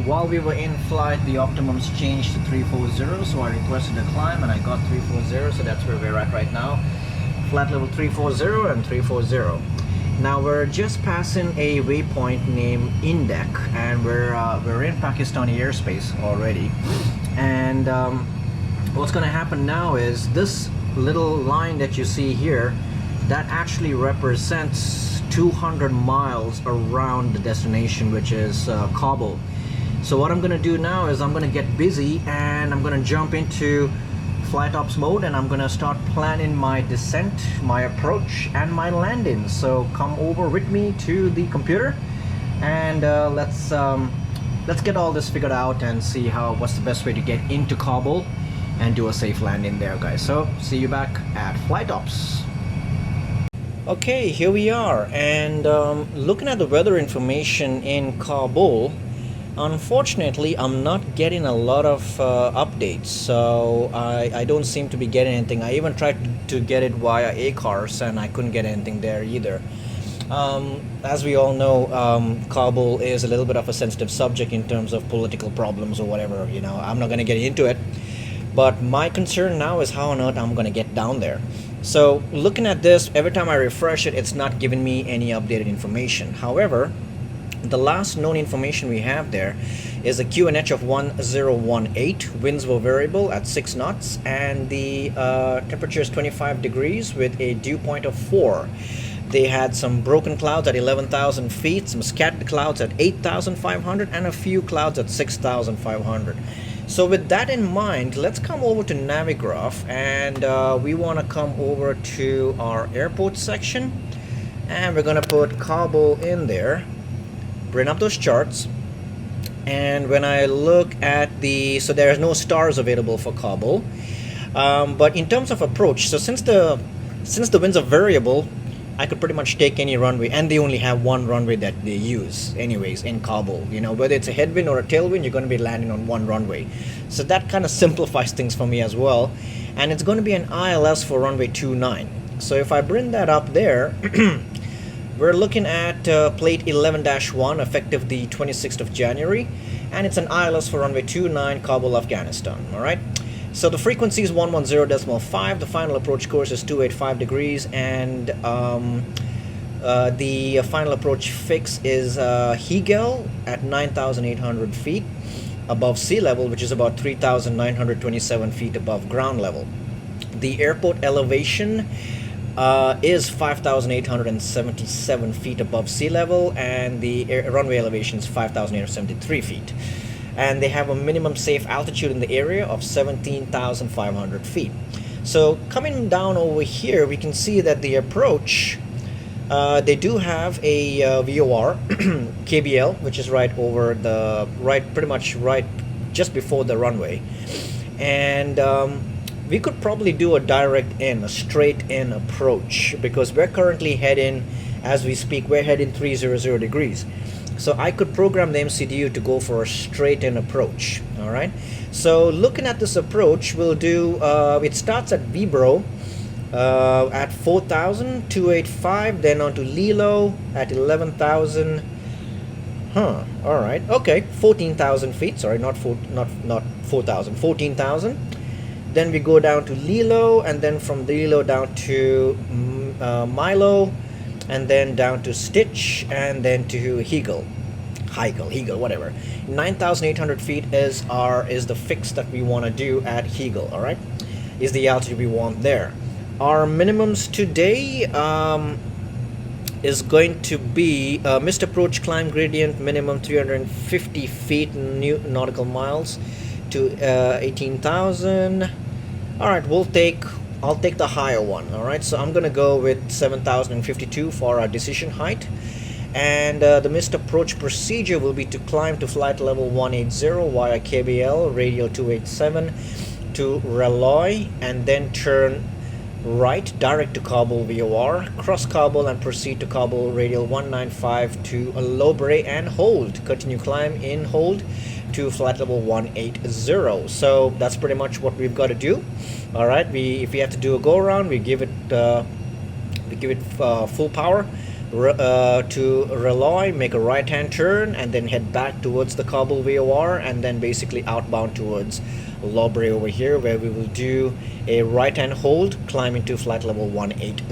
Speaker 1: While we were in flight, the optimums changed to 340, so I requested a climb and I got 340, so that's where we're at right now. Flight level 340 and 340. Now we're just passing a waypoint named Indek, and we're in Pakistani airspace already. And what's going to happen now is this little line that you see here, that actually represents 200 miles around the destination, which is Kabul. So what I'm going to do now is I'm going to get busy and I'm going to jump into flight ops mode, and I'm going to start planning my descent, my approach, and my landing. So come over with me to the computer, and let's get all this figured out and see what's the best way to get into Kabul and do a safe landing there, guys. So see you back at flight ops. Okay, here we are, and looking at the weather information in Kabul, unfortunately I'm not getting a lot of updates, so I don't seem to be getting anything. I even tried to get it via ACARS and I couldn't get anything there either. As we all know, Kabul is a little bit of a sensitive subject in terms of political problems or whatever, you know. I'm not going to get into it, but my concern now is how on earth I'm going to get down there. So looking at this, every time I refresh it, it's not giving me any updated information. However, the last known information we have there is a QNH of 1018, winds were variable at 6 knots, and the temperature is 25 degrees with a dew point of 4. They had some broken clouds at 11,000 feet, some scattered clouds at 8,500, and a few clouds at 6,500. So with that in mind, let's come over to Navigraph, and we want to come over to our airport section, and we're going to put Kabul in there, bring up those charts, and when I look at so there are no stars available for Kabul, but in terms of approach, so since the winds are variable, I could pretty much take any runway, and they only have one runway that they use anyways in Kabul. You know, whether it's a headwind or a tailwind, you're going to be landing on one runway. So that kind of simplifies things for me as well. And it's going to be an ILS for runway 29. So if I bring that up there, we're looking at plate 11-1, effective the 26th of January. And it's an ILS for runway 29, Kabul, Afghanistan. All right. So the frequency is 110.5, the final approach course is 285 degrees, and the final approach fix is Hegel at 9,800 feet above sea level, which is about 3,927 feet above ground level. The airport elevation is 5,877 feet above sea level, and the runway elevation is 5,873 feet. And they have a minimum safe altitude in the area of 17,500 feet. So coming down over here, we can see that the approach, they do have a VOR KBL, which is pretty much right just before the runway. And we could probably do a a straight in approach, because we're currently heading, as we speak, we're heading 300 degrees. So I could program the MCDU to go for a straight in approach. All right. So looking at this approach, we'll do, it starts at Vibro at 4,285, then on to Lilo at 11,000. All right. Okay. 14,000 feet. Sorry, not 4,000. 14,000. Then we go down to Lilo, and then from Lilo down to Milo, and then down to Stitch, and then to Hegel, whatever. 9,800 feet is the fix that we want to do at Hegel. All right, is the altitude we want there. Our minimums today is going to be missed approach climb gradient minimum 350 feet nautical miles to 18,000. All right, I'll take the higher one. All right, so I'm gonna go with 7,052 for our decision height, and the missed approach procedure will be to climb to flight level 180 via KBL radial 287 to Raloy, and then turn right direct to Kabul VOR, cross Kabul and proceed to Kabul radial 195 to Lobre and hold. Continue climb in hold to flight level 180. So that's pretty much what we've got to do. All right, if we have to do a go around, we give it full power. to Reloi, make a right-hand turn, and then head back towards the Kabul VOR, and then basically outbound towards Lobre over here, where we will do a right-hand hold, climb into flight level 180.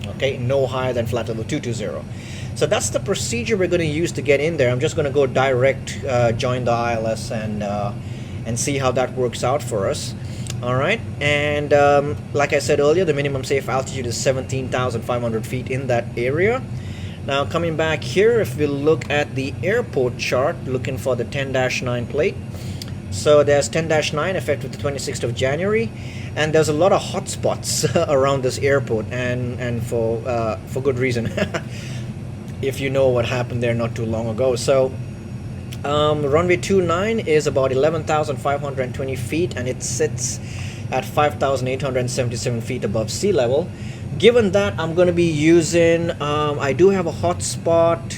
Speaker 1: Okay, no higher than flight level 220. So that's the procedure we're going to use to get in there. I'm just going to go direct, join the ILS, and see how that works out for us. All right, and like I said earlier, the minimum safe altitude is 17,500 feet in that area. Now coming back here, if we look at the airport chart, looking for the 10-9 plate. So there's 10-9 effective the 26th of January, and there's a lot of hotspots around this airport, and for good reason. If you know what happened there not too long ago. So runway 29 is about 11,520 feet, and it sits at 5,877 feet above sea level. Given that, I'm going to be using, I do have a hotspot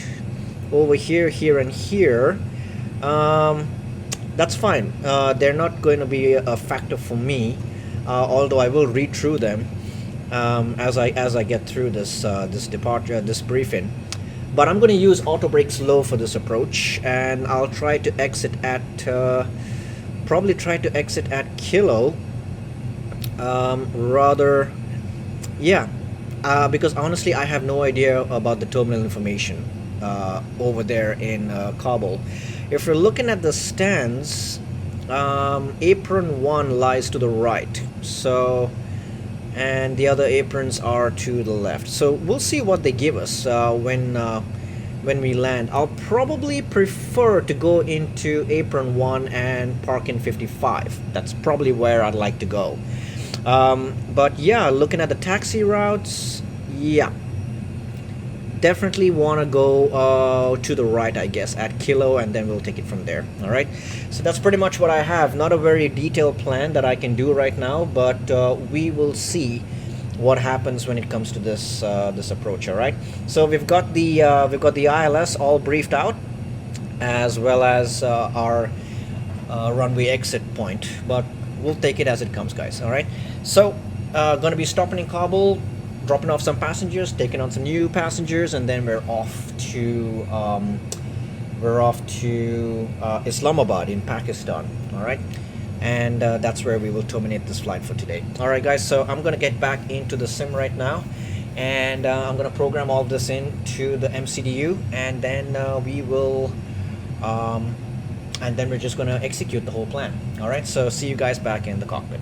Speaker 1: over here, here, and here. That's fine. They're not going to be a factor for me, although I will read through them as I get through this this briefing. But I'm going to use auto brakes low for this approach, and I'll try to exit at probably try to exit at Kilo. Because honestly I have no idea about the terminal information over there in Kabul. If you're looking at the stands, apron 1 lies to the right, so, and the other aprons are to the left. So we'll see what they give us when we land. I'll probably prefer to go into apron 1 and park in 55. That's probably where I'd like to go. But yeah, looking at the taxi routes, yeah, definitely want to go to the right, I guess, at Kilo, and then we'll take it from there. All right, so that's pretty much what I have. Not a very detailed plan that I can do right now, but we will see what happens when it comes to this this approach. All right, so we've got the ILS all briefed out, as well as our runway exit point, but we'll take it as it comes, guys. All right, so gonna be stopping in Kabul, dropping off some passengers, taking on some new passengers, and then we're off to Islamabad in Pakistan. All right, and that's where we will terminate this flight for today. All right, guys, so I'm gonna get back into the sim right now, and I'm gonna program all this into the MCDU, and then we will and then we're just gonna execute the whole plan. All right, so see you guys back in the cockpit.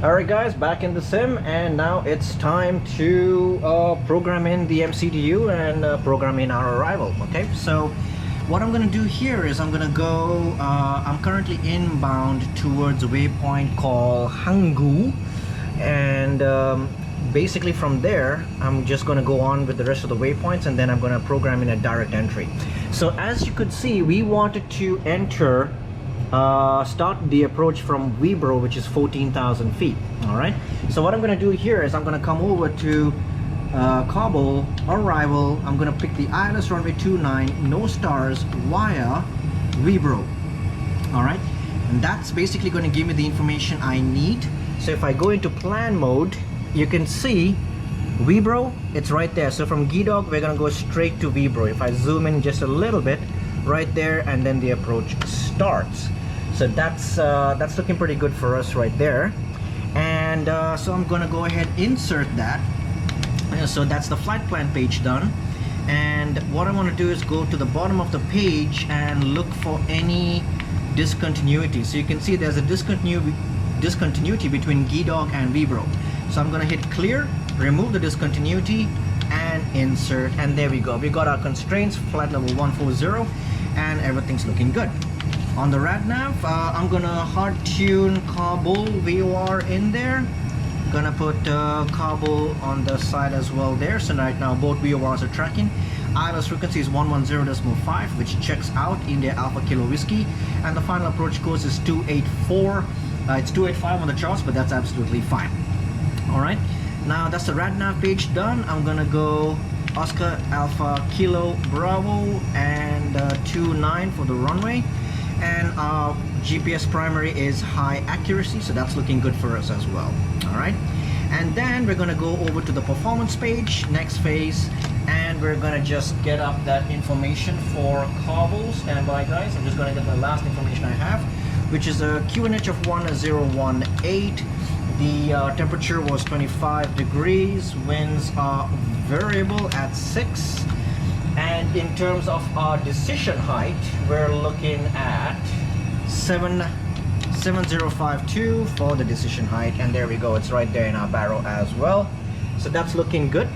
Speaker 1: All right, guys, back in the sim, and now it's time to program in the MCDU and program in our arrival. Okay, so what I'm gonna do here is I'm gonna go, I'm currently inbound towards a waypoint called Hangu, and basically from there I'm just going to go on with the rest of the waypoints, and then I'm going to program in a direct entry. So as you could see, we wanted to enter start the approach from Vibro, which is 14,000 feet. All right, so what I'm going to do here is I'm going to come over to Kabul arrival. I'm going to pick the ILS runway 29 no stars via Vibro. All right, and that's basically going to give me the information I need. So if I go into plan mode, you can see Vibro, it's right there. So from Gidog, we're gonna go straight to Vibro. If I zoom in just a little bit, right there, and then the approach starts. So that's looking pretty good for us right there. And so I'm gonna go ahead, insert that. So that's the flight plan page done. And what I want to do is go to the bottom of the page and look for any discontinuity. So you can see there's a discontinuity between Gidog and Vibro. So I'm going to hit clear, remove the discontinuity, and insert, and there we go. We got our constraints, flight level 140, and everything's looking good. On the rad nav, I'm going to hard tune Kabul VOR in there. Gonna put Kabul on the side as well there. So right now both VORs are tracking. ILS frequency is 110.5, which checks out India Alpha Kilo Whiskey, and the final approach course is 284. It's 285 on the charts, but that's absolutely fine. All right, now that's the rad nav page done. I'm gonna go Oscar Alpha Kilo Bravo and 29 for the runway, and GPS primary is high accuracy, so that's looking good for us as well. All right, And then we're gonna go over to the performance page, next phase, and we're gonna just get up that information for Kabul. Stand by, guys. I'm just gonna get the last information I have, which is a QNH of 1018. The temperature was 25 degrees. Winds are variable at 6. And in terms of our decision height, we're looking at 7052 for the decision height, and there we go, it's right there in our barrel as well. So that's looking good.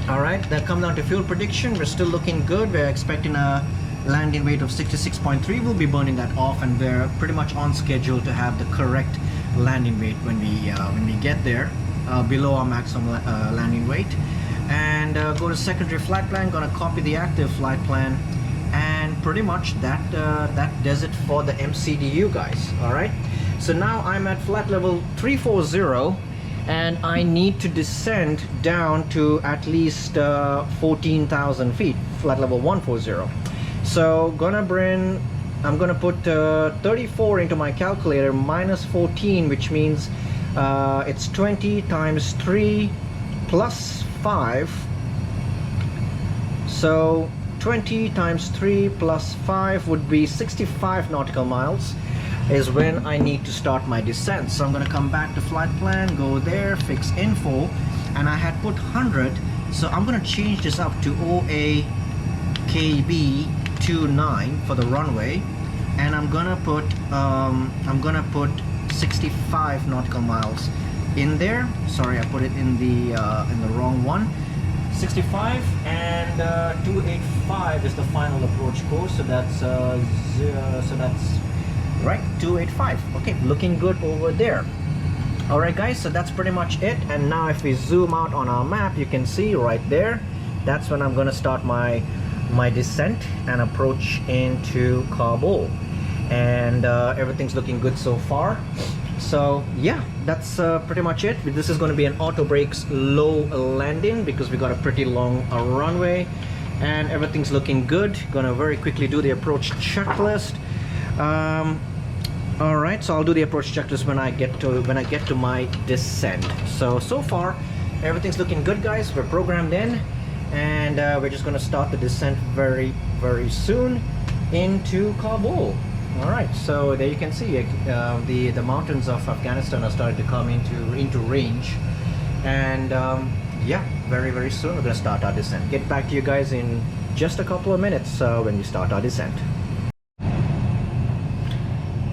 Speaker 1: All right, that comes down to fuel prediction. We're still looking good. We're expecting a landing weight of 66.3. We'll be burning that off, and we're pretty much on schedule to have the correct landing weight when we get there, below our maximum landing weight. And go to secondary flight plan. Gonna copy the active flight plan, and pretty much that does it for the MCDU, guys. All right, so now I'm at flight level 340, and I need to descend down to at least 14,000 feet, flight level 140. So I'm gonna put 34 into my calculator, minus 14, which means it's 20 times 3 plus 5. So 20 times 3 plus 5 would be 65 nautical miles is when I need to start my descent. So I'm going to come back to flight plan, go there, fix info, and I had put 100, so I'm going to change this up to OAKB 29 for the runway, and I'm gonna put 65 nautical miles in there. Sorry, I put it in the wrong one. 65 and 285 is the final approach course, so that's right, 285. Okay, looking good over there. All right, guys, so that's pretty much it. And now if we zoom out on our map, you can see right there, that's when I'm going to start my descent and approach into Kabul. And everything's looking good so far. So yeah, that's pretty much it. This is going to be an auto brakes low landing because we got a pretty long runway, and everything's looking good. Gonna very quickly do the approach checklist. All right, so I'll do the approach checklist when I get to my descent. So far everything's looking good, guys. We're programmed in, and we're just going to start the descent very soon into Kabul. All right, so there you can see the mountains of Afghanistan are starting to come into range, and yeah, very soon we're going to start our descent. Get back to you guys in just a couple of minutes when we start our descent.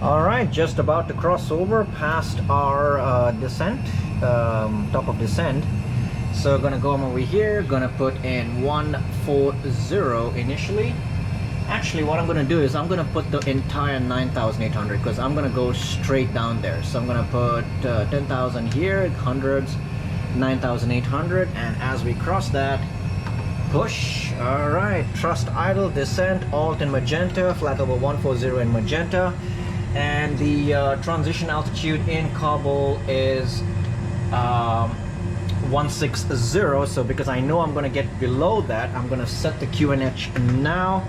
Speaker 1: All right, just about to cross over past our descent, top of descent. So gonna go over here, gonna put in 140 initially. Actually, what I'm gonna do is I'm gonna put the entire 9,800 because I'm gonna go straight down there. So I'm gonna put 10,000 here, hundreds, 9,800, and as we cross that, push. All right, thrust idle, descent, alt in magenta, flat over 140 in magenta. And the transition altitude in Kabul is 160. So because I know I'm going to get below that, I'm going to set the QNH now,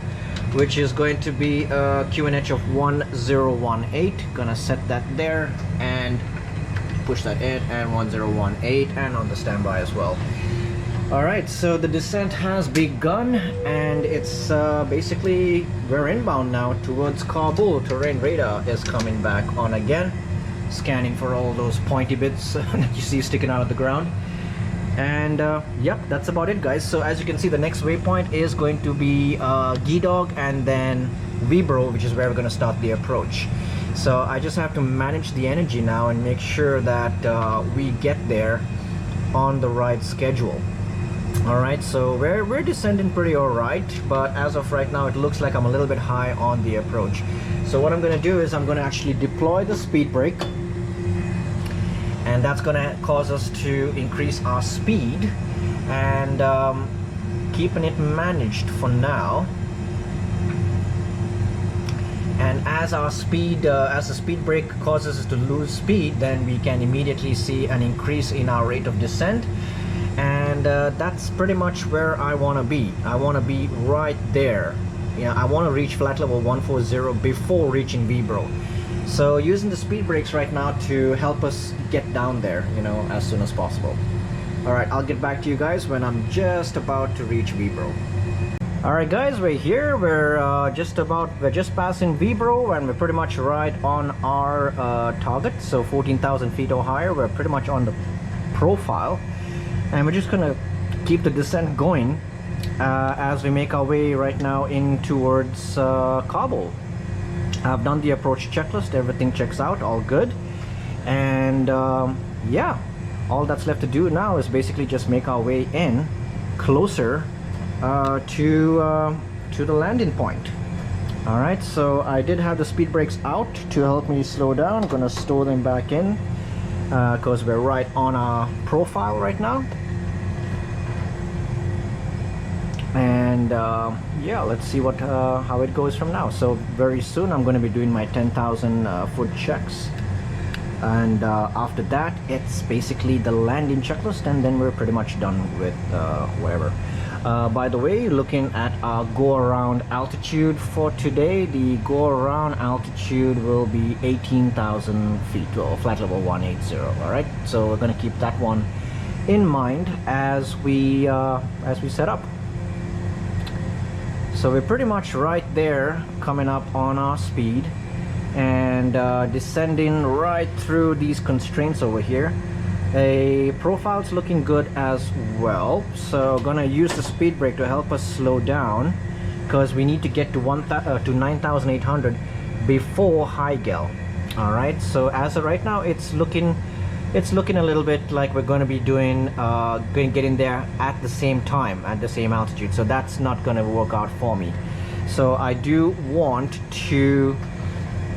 Speaker 1: which is going to be a QNH of 1018. Gonna set that there and push that in, and 1018, and on the standby as well. All right, so the descent has begun, and it's basically we're inbound now towards Kabul. Terrain radar is coming back on again, scanning for all those pointy bits that you see sticking out of the ground. And yep, that's about it, guys. So as you can see, the next waypoint is going to be Gidog and then Vibro, which is where we're going to start the approach. So I just have to manage the energy now and make sure that we get there on the right schedule. All right, so we're descending pretty all right, but as of right now it looks like I'm a little bit high on the approach. So what I'm going to do is I'm going to actually deploy the speed brake, and that's going to cause us to increase our speed, and keeping it managed for now. And as our speed, as the speed brake causes us to lose speed, then we can immediately see an increase in our rate of descent. And that's pretty much where I want to be. I want to be right there. I want to reach flat level 140 before reaching Vibro. So using the speed brakes right now to help us get down there, you know, as soon as possible. All right, I'll get back to you guys when I'm just about to reach Vibro. All right, guys, we're here. We're just passing Vibro, and we're pretty much right on our target. So 14,000 feet or higher. We're pretty much on the profile, and we're just gonna keep the descent going as we make our way right now in towards Kabul. I've done the approach checklist. Everything checks out, all good, and yeah, all that's left to do now is basically just make our way in closer to the landing point. All right, so I did have the speed brakes out to help me slow down. I'm gonna store them back in because we're right on our profile right now. And yeah, let's see what how it goes from now. So very soon I'm going to be doing my 10,000 foot checks, and after that it's basically the landing checklist, and then we're pretty much done with whatever. By the way, looking at our go around altitude for today, the go around altitude will be 18,000 feet, or flight level 180. All right, so we're going to keep that one in mind as we set up. So we're pretty much right there, coming up on our speed and descending right through these constraints over here. A profile's looking good as well, so gonna use the speed brake to help us slow down because we need to get to 9,800 before high gale. All right, so as of right now it's looking a little bit like we're going to be getting there at the same time, at the same altitude, so that's not going to work out for me. So I do want to,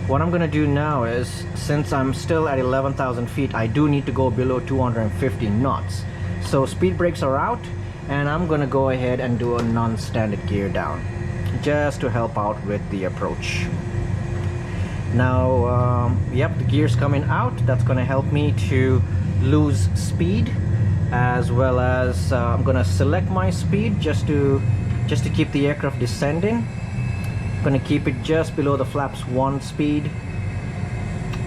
Speaker 1: what I'm going to do now is, since I'm still at 11,000 feet, I do need to go below 250 knots. So speed brakes are out, and I'm going to go ahead and do a non-standard gear down just to help out with the approach. Now, yep, the gear's coming out. That's going to help me to lose speed, as well as I'm going to select my speed just to keep the aircraft descending. I'm going to keep it just below the flaps 1 speed.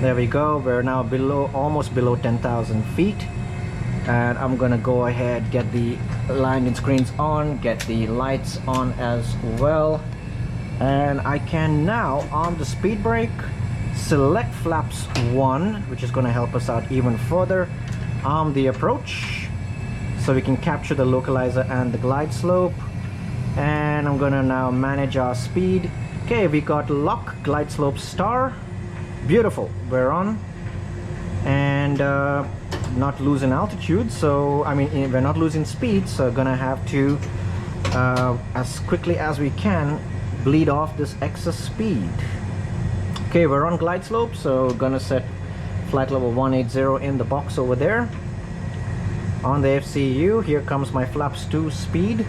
Speaker 1: There we go. We're now almost below 10,000 feet, and I'm going to go ahead, get the landing screens on, get the lights on as well, and I can now, on the speed brake, select flaps 1, which is going to help us out even further. Arm the approach so we can capture the localizer and the glide slope, and I'm going to now manage our speed. Okay, we got lock, glide slope star, beautiful, we're on, and not losing altitude, so I mean we're not losing speed, so gonna have to as quickly as we can bleed off this excess speed. Okay, we're on glide slope, so gonna set flight level 180 in the box over there. On the FCU, here comes my flaps 2 speed,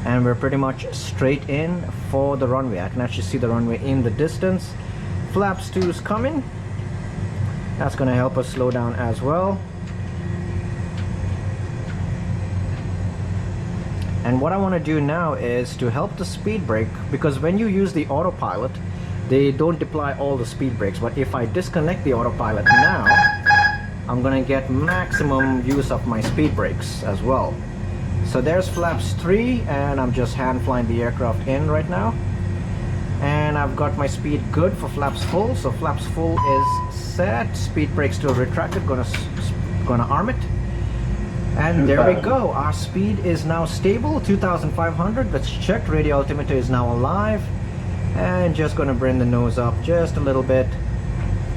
Speaker 1: and we're pretty much straight in for the runway. I can actually see the runway in the distance. Flaps 2 is coming. That's gonna help us slow down as well. And what I want to do now is to help the speed brake, because when you use the autopilot, they don't deploy all the speed brakes, but if I disconnect the autopilot now, I'm gonna get maximum use of my speed brakes as well. So there's flaps 3, and I'm just hand flying the aircraft in right now, and I've got my speed good for flaps full. So flaps full is set, speed brake still retracted, gonna arm it, and there we go. Our speed is now stable, 2,500. Let's check. Radio altimeter is now alive, and just gonna bring the nose up just a little bit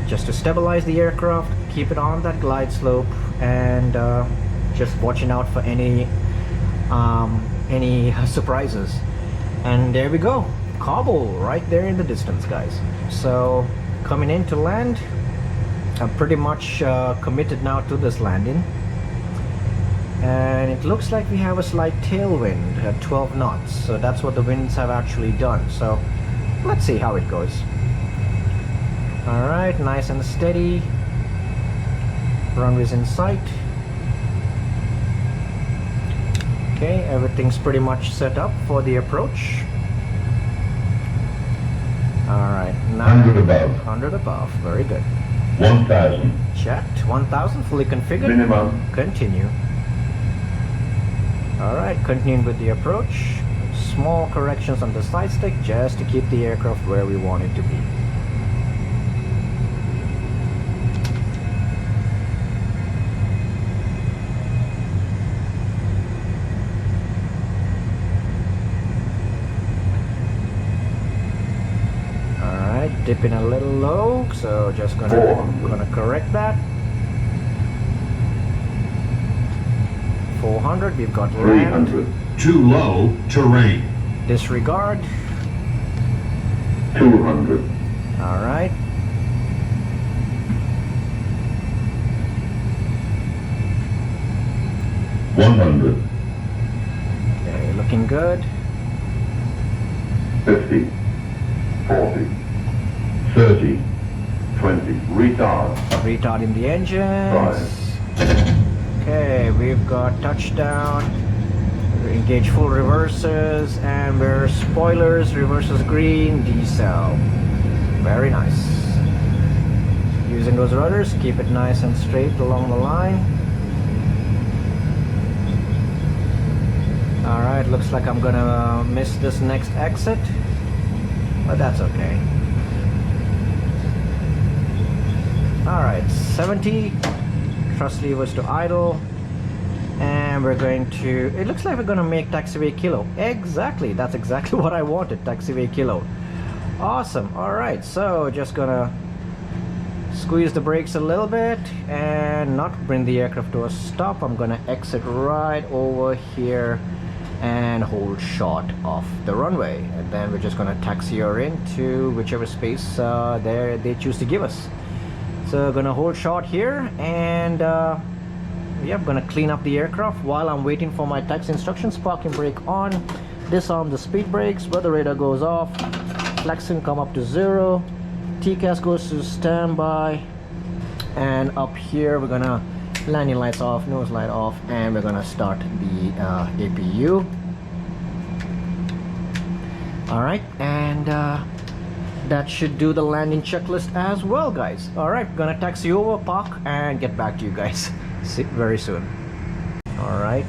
Speaker 1: just to stabilize the aircraft, keep it on that glide slope, and just watching out for any surprises. And there we go, Kabul right there in the distance, guys. So coming in to land, I'm pretty much committed now to this landing, and it looks like we have a slight tailwind at 12 knots, so that's what the winds have actually done. So let's see how it goes. All right, nice and steady, runway's in sight. Okay, everything's pretty much set up for the approach. Alright, now
Speaker 2: 100 above.
Speaker 1: 100 above, very good.
Speaker 2: 1000.
Speaker 1: Checked, 1000 fully configured.
Speaker 2: Minimum.
Speaker 1: Continue. Alright, continuing with the approach. Small corrections on the side stick just to keep the aircraft where we want it to be. Alright, dipping a little low, so just gonna correct that. 400, we've got land.
Speaker 2: 300. Too low terrain.
Speaker 1: Disregard.
Speaker 2: 200.
Speaker 1: Alright.
Speaker 2: $100.
Speaker 1: Okay, looking good.
Speaker 2: 50. 40. 30. 20. Retard.
Speaker 1: Retard in the engines.
Speaker 2: 5.
Speaker 1: Okay, we've got touchdown. Engage full reverses, and we're spoilers, reverses green, decel. Very nice. Using those rudders, keep it nice and straight along the line. Alright, looks like I'm gonna miss this next exit, but that's okay. Alright, 70, thrust levers to idle. And we're going to, it looks like we're going to make taxiway kilo. Exactly, that's exactly what I wanted, taxiway kilo. Awesome. Alright, so just gonna squeeze the brakes a little bit and not bring the aircraft to a stop. I'm gonna exit right over here and hold short of the runway, and then we're just gonna taxi her into whichever space they choose to give us. So gonna hold short here, and yeah, I'm gonna clean up the aircraft while I'm waiting for my taxi instructions. Parking brake on, disarm the speed brakes, weather radar goes off, flexing come up to 0, TCAS goes to standby, and up here we're gonna landing lights off, nose light off, and we're gonna start the APU. Alright, and that should do the landing checklist as well, guys. Alright, gonna taxi over, park, and get back to you guys very soon. Alright,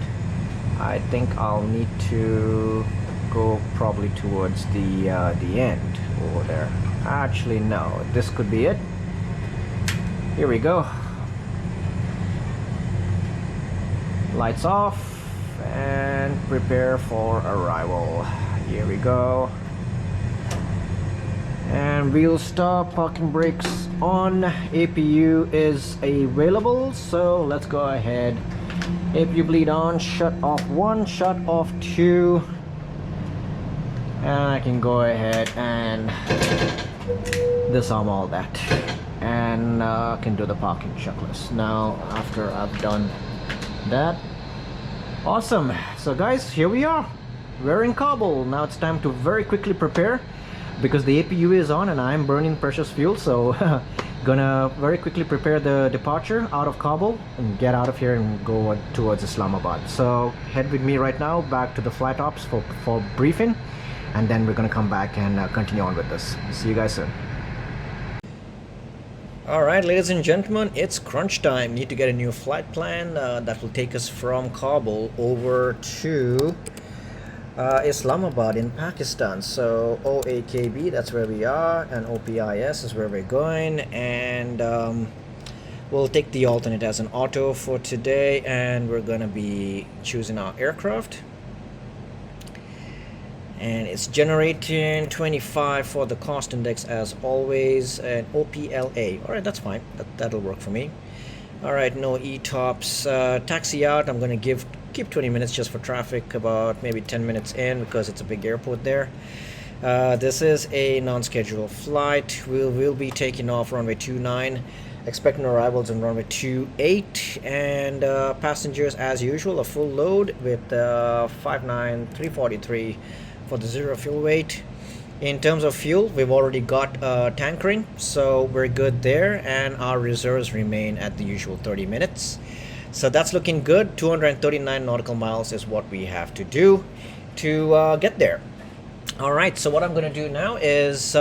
Speaker 1: I think I'll need to go probably towards the end over there. Actually, no, this could be it. Here we go. Lights off and prepare for arrival. Here we go. And wheel stop, parking brakes on, APU is available, so let's go ahead. APU bleed on, shut off 1, shut off 2, and I can go ahead and disarm all that, and can do the parking checklist now after I've done that. Awesome. So guys, here we are, we're in Kabul. Now it's time to very quickly prepare, because the APU is on and I'm burning precious fuel, so gonna very quickly prepare the departure out of Kabul and get out of here and go towards Islamabad. So head with me right now back to the flight ops for briefing, and then we're gonna come back and continue on with this. See you guys soon. Alright, ladies and gentlemen, it's crunch time. Need to get a new flight plan that will take us from Kabul over to Islamabad in Pakistan. So OAKB, that's where we are, and OPIS is where we're going, and we'll take the alternate as an auto for today, and we're gonna be choosing our aircraft, and it's generating 25 for the cost index as always, and OPLA. All right, that's fine, that'll work for me. All right, no ETOPS. Taxi out, I'm gonna keep 20 minutes just for traffic, about maybe 10 minutes in, because it's a big airport there. This is a non-scheduled flight. We'll be taking off runway 29, expecting arrivals on runway 28, and passengers as usual, a full load with 59343 for the 0 fuel weight. In terms of fuel, we've already got tankering, so we're good there, and our reserves remain at the usual 30 minutes. So that's looking good. 239 nautical miles is what we have to do to get there. All right, so what I'm going to do now is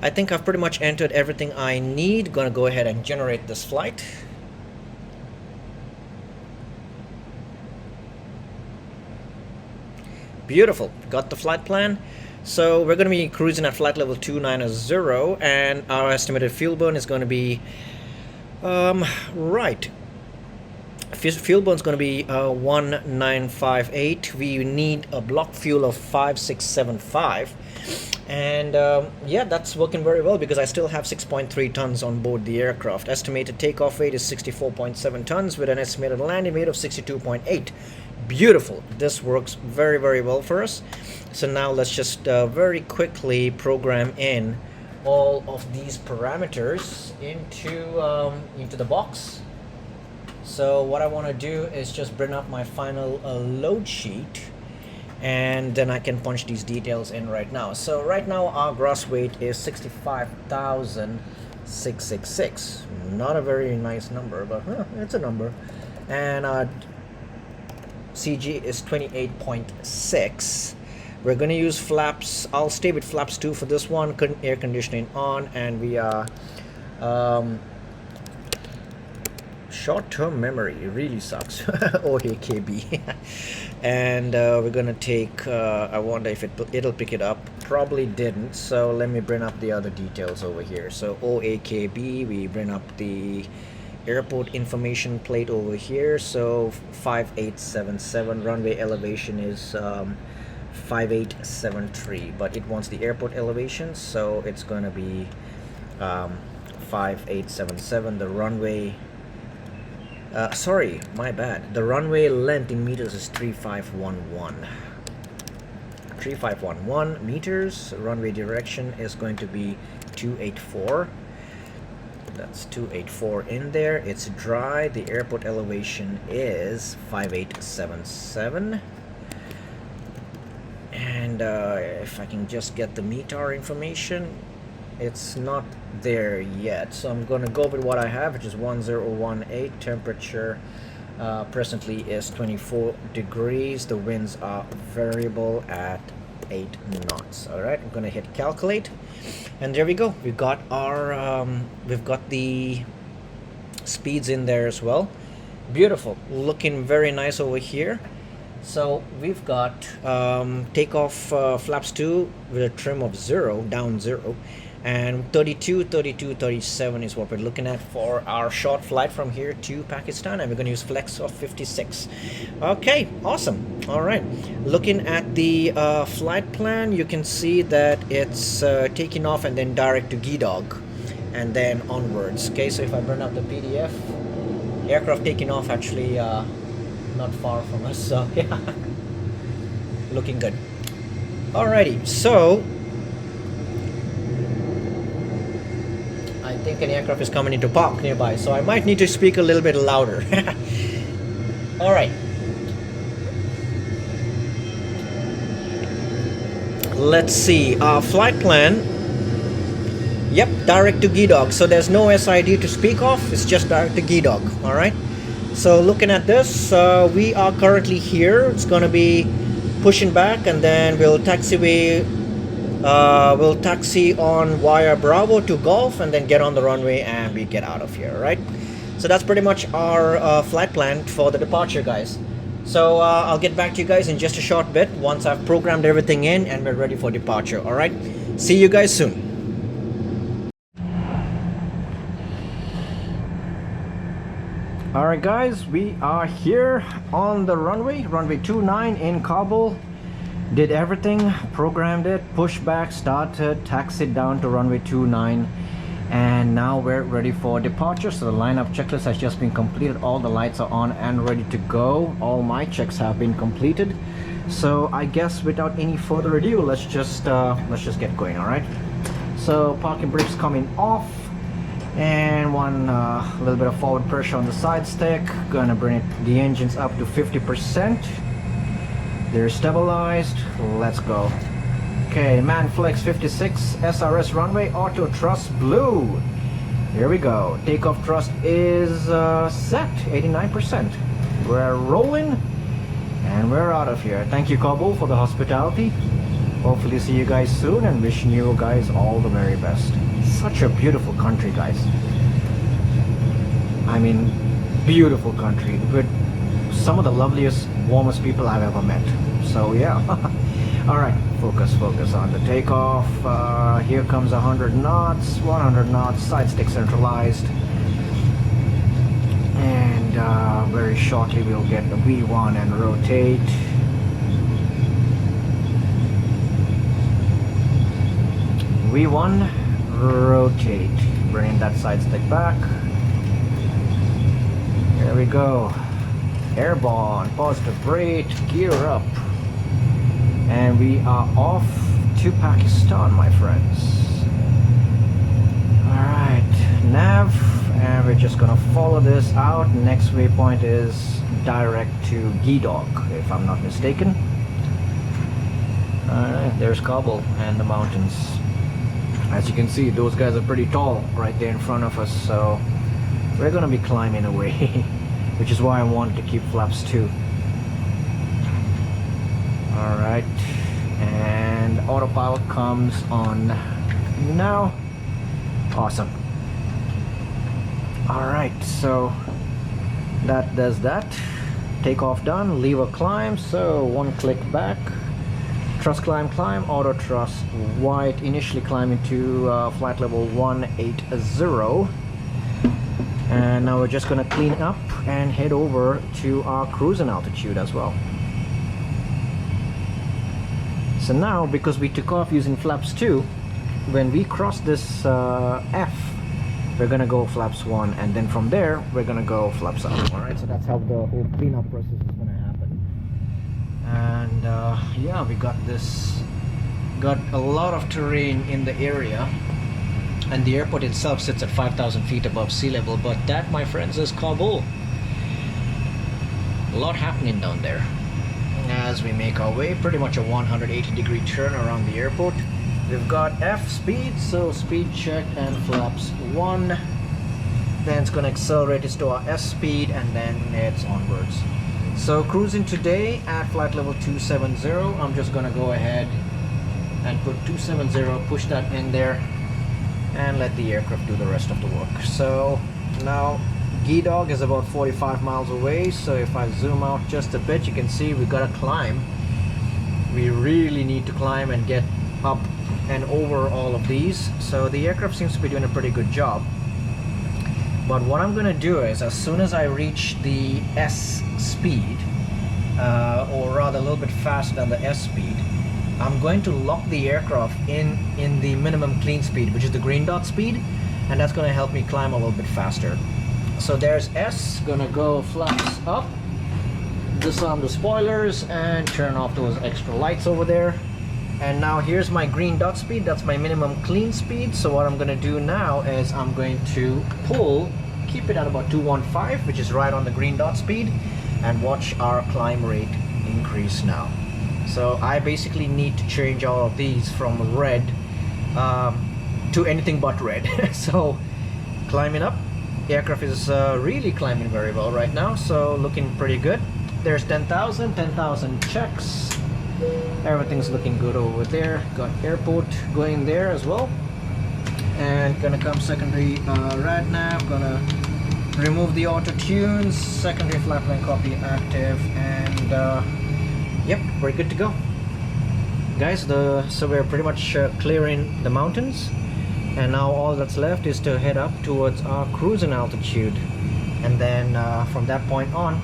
Speaker 1: I think I've pretty much entered everything I need. Gonna go ahead and generate this flight. Beautiful. Got the flight plan. So we're going to be cruising at flight level 290, and our estimated fuel burn is going to be right. Fuel burn is going to be 1958. We need a block fuel of 5675, and yeah, that's working very well because I still have 6.3 tons on board the aircraft. Estimated takeoff weight is 64.7 tons with an estimated landing weight of 62.8. Beautiful. This works very, very well for us. So now let's just very quickly program in all of these parameters into the box. So what I want to do is just bring up my final load sheet, and then I can punch these details in right now. So right now our gross weight is 65,666. Not a very nice number, but it's a number. And CG is 28.6. We're going to use flaps. I'll stay with flaps 2 for this one. Air conditioning on, and we are short-term memory. It really sucks. OAKB. And we're going to take I wonder if it'll pick it up. Probably didn't, so let me bring up the other details over here. So OAKB, we bring up the airport information plate over here. So 5877. Runway elevation is 5873, but it wants the airport elevation, so it's going to be 5877. The runway sorry, my bad, the runway length in meters is 3511 meters. Runway direction is going to be 284. That's 284 in there. It's dry. The airport elevation is 5877. And if I can just get the METAR information, it's not there yet. So I'm going to go with what I have, which is 1018. Temperature presently is 24 degrees. The winds are variable at 8 knots. All right, I'm going to hit calculate. And there we go. We've got our we've got the speeds in there as well. Beautiful, looking very nice over here. So we've got takeoff flaps 2 with a trim of 0, down 0, and 32, 32, 37 is what we're looking at for our short flight from here to Pakistan, and we're going to use flex of 56. Okay, awesome. All right, looking at the flight plan, you can see that it's taking off and then direct to Gidog and then onwards. Okay, so if I burn up the PDF, aircraft taking off actually not far from us, so yeah, looking good. Alrighty, so I think an aircraft is coming into park nearby, so I might need to speak a little bit louder. Alright, let's see, our flight plan. Yep, direct to Gidog, so there's no SID to speak of, it's just direct to Gidog. Alright, so looking at this, we are currently here. It's going to be pushing back, and then we'll taxi on via Bravo to Golf, and then get on the runway and we get out of here. Right, so that's pretty much our flight plan for the departure, guys. So I'll get back to you guys in just a short bit once I've programmed everything in and we're ready for departure. All right, see you guys soon. Alright guys, we are here on the runway 29 in Kabul. Did everything, programmed it, pushed back, started, taxied down to runway 29, and now we're ready for departure. So the lineup checklist has just been completed. All the lights are on and ready to go. All my checks have been completed. So I guess without any further ado, let's just get going. Alright, so parking brakes coming off, and one little bit of forward pressure on the side stick. Gonna bring the engines up to 50%. They're stabilized. Let's go. Okay, Manflex 56 SRS runway, auto thrust blue. Here we go. Takeoff thrust is set 89%. We're rolling and we're out of here. Thank you, Kabul, for the hospitality. Hopefully see you guys soon, and wishing you guys all the very best. Such a beautiful country, guys. I mean, beautiful country with some of the loveliest, warmest people I've ever met. So yeah. Alright, focus on the takeoff. Here comes 100 knots, 100 knots, side stick centralized. And very shortly we'll get the V1 and rotate. V1, rotate. Bring that side stick back. There we go. Airborne, positive rate, gear up. And we are off to Pakistan, my friends. Alright, nav, and we're just gonna follow this out. Next waypoint is direct to Gidog, if I'm not mistaken. Alright, there's Kabul and the mountains. As you can see, those guys are pretty tall right there in front of us, so we're gonna be climbing away, which is why I wanted to keep flaps 2. Alright, and autopilot comes on now. Awesome. Alright, so that does that. Takeoff done, lever climb, so 1 click back. Thrust climb, auto thrust white, initially climbing to flight level 180. And now we're just gonna clean up and head over to our cruising altitude as well. So now, because we took off using flaps 2, when we cross this F, we're gonna go flaps 1, and then from there we're gonna go flaps up. Alright, so that's how the whole cleanup process is gonna happen. And yeah, we got a lot of terrain in the area, and the airport itself sits at 5,000 feet above sea level, but that, my friends, is Kabul. A lot happening down there. As we make our way, pretty much a 180-degree turn around the airport. We've got F speed, so speed check and flaps 1. Then it's going to accelerate us to our S speed, and then it's onwards. So cruising today at flight level 270. I'm just going to go ahead and put 270, push that in there, and let the aircraft do the rest of the work. So now Gidog is about 45 miles away, so if I zoom out just a bit, you can see we got to climb. We really need to climb and get up and over all of these. So the aircraft seems to be doing a pretty good job. But what I'm going to do is, as soon as I reach the S speed, or rather a little bit faster than the S speed, I'm going to lock the aircraft in the minimum clean speed, which is the green dot speed, and that's going to help me climb a little bit faster. So there's S, gonna go flaps up, disarm the spoilers, and turn off those extra lights over there. And now here's my green dot speed, that's my minimum clean speed. So what I'm gonna do now is I'm going to pull, keep it at about 215, which is right on the green dot speed, and watch our climb rate increase now. So I basically need to change all of these from red to anything but red. So climbing up. The aircraft is really climbing very well right now, so looking pretty good. There's 10,000 checks. Everything's looking good over there. Got airport going there as well. And gonna come secondary rad nav. Gonna remove the auto tunes. Secondary flatline copy active, and yep, we're good to go, guys. So we're pretty much clearing the mountains. And now all that's left is to head up towards our cruising altitude, and then from that point on,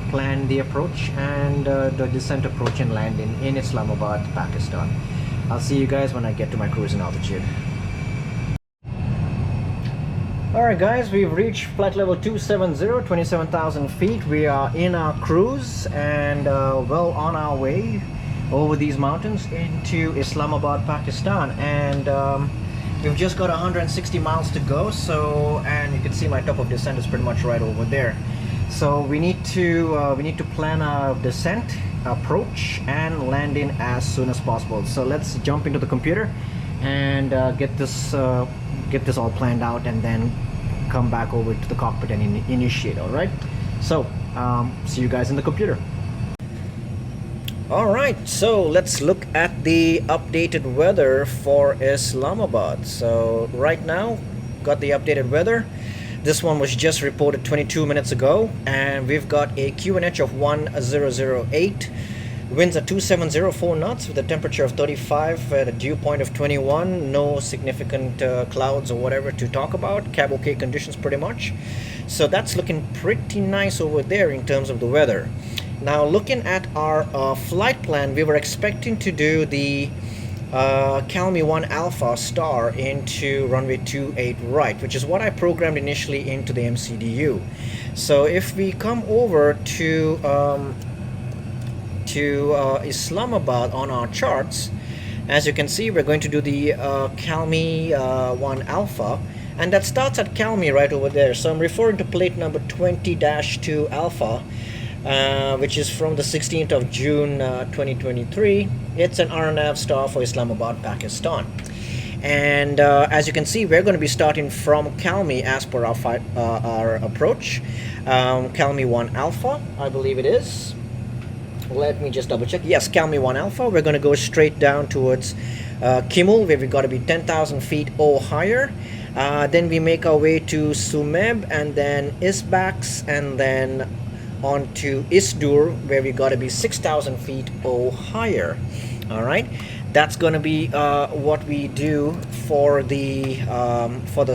Speaker 1: plan the approach and the descent, approach and landing in Islamabad, Pakistan. I'll see you guys when I get to my cruising altitude. Alright guys, we've reached flight level 270, 27,000 feet. We are in our cruise and well on our way over these mountains into Islamabad, Pakistan. And we've just got 160 miles to go, so, and you can see my top of descent is pretty much right over there. So we need to plan our descent, approach, and landing as soon as possible. So let's jump into the computer and get this all planned out, and then come back over to the cockpit and initiate. All right. So see you guys in the computer. Alright, so let's look at the updated weather for Islamabad. So right now, got the updated weather. This one was just reported 22 minutes ago, and we've got a QNH of 1008. Winds at 2704 knots with a temperature of 35 at a dew point of 21. No significant clouds or whatever to talk about. Cab okay conditions pretty much. So that's looking pretty nice over there in terms of the weather. Now looking at our flight plan, we were expecting to do the Calmi 1 Alpha star into runway 28 right, which is what I programmed initially into the MCDU. So if we come over to Islamabad on our charts, as you can see, we're going to do the Calmi 1 Alpha, and that starts at Calmi right over there. So I'm referring to plate number 20-2 Alpha, which is from the 16th of June 2023. It's an RNAV star for Islamabad, Pakistan. And as you can see, we're going to be starting from Calmi as per our approach. Calmi 1 Alpha, I believe it is. Let me just double check. Yes, Calmi 1 Alpha. We're going to go straight down towards Kimul, where we've got to be 10,000 feet or higher. Then we make our way to Sumeb, and then Isbaks, and then on to Isdur, where we got to be 6,000 feet or higher. All right, that's going to be what we do for the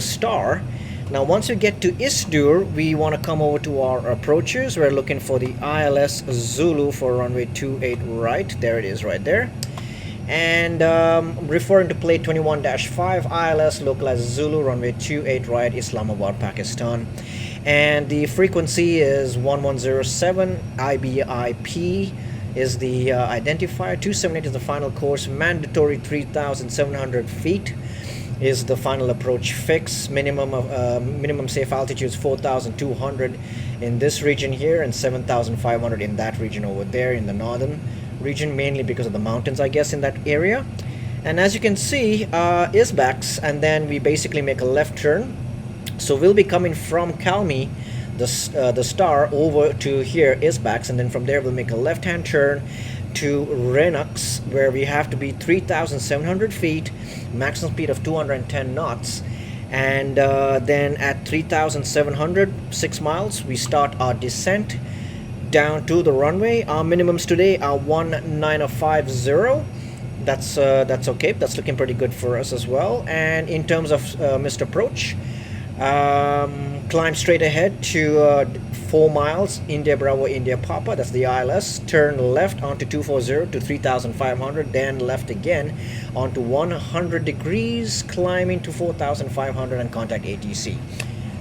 Speaker 1: star. Now once we get to Isdur, we want to come over to our approaches. We're looking for the ILS Zulu for runway 28 right. There it is right there. And referring to plate 21-5, ILS localized Zulu runway 28 right, Islamabad, Pakistan. And the frequency is 1107. IBIP is the identifier. 278 is the final course. Mandatory 3,700 feet is the final approach fix. Minimum safe altitude is 4,200 in this region here, and 7,500 in that region over there in the northern region, mainly because of the mountains, I guess, in that area. And as you can see, Isbaks, and then we basically make a left turn. So we'll be coming from Calmi, the star, over to here, Isbaks, and then from there we'll make a left-hand turn to Renux, where we have to be 3,700 feet, maximum speed of 210 knots. And then at 3,700, 6 miles, we start our descent down to the runway. Our minimums today are 1950. That's okay. That's looking pretty good for us as well. And in terms of missed approach, climb straight ahead to 4 miles, India Bravo, India Papa, that's the ILS. Turn left onto 240 to 3,500, then left again onto 100 degrees, climbing to 4,500 and contact ATC.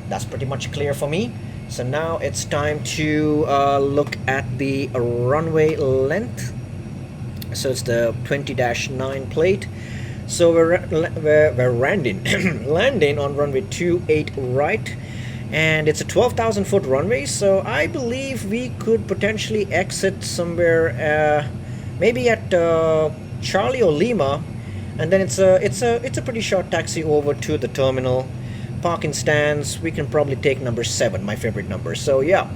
Speaker 1: That's pretty much clear for me. So now it's time to look at the runway length. So it's the 20-9 plate. So we're landing on runway 28 right, and it's a 12,000 foot runway. So I believe we could potentially exit somewhere, maybe at Charlie or Lima, and then it's a pretty short taxi over to the terminal. Parking stands, we can probably take number 7, my favorite number. So yeah,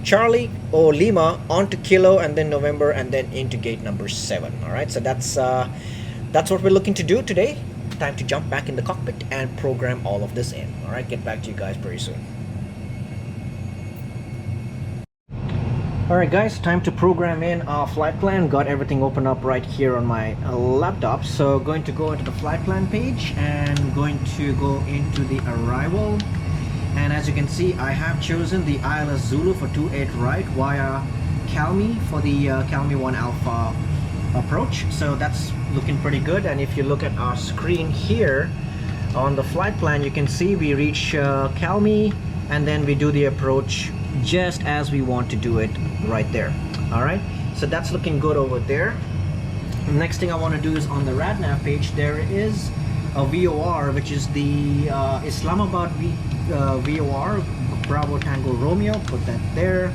Speaker 1: Charlie or Lima onto Kilo, and then November, and then into gate number 7. All right, so that's what we're looking to do today. Time to jump back in the cockpit and program all of this in. All right, get back to you guys very soon. All right, guys, time to program in our flight plan. Got everything open up right here on my laptop. So going to go into the flight plan page and going to go into the arrival. And as you can see, I have chosen the ILS Zulu for 28 right via Calmi for the Calmi 1 Alpha approach. So that's looking pretty good. And if you look at our screen here on the flight plan, you can see we reach Calmi, and then we do the approach just as we want to do it right there. All right, so that's looking good over there. The next thing I want to do is on the RadNav page, there is a VOR, which is the Islamabad VOR, Bravo Tango Romeo, put that there,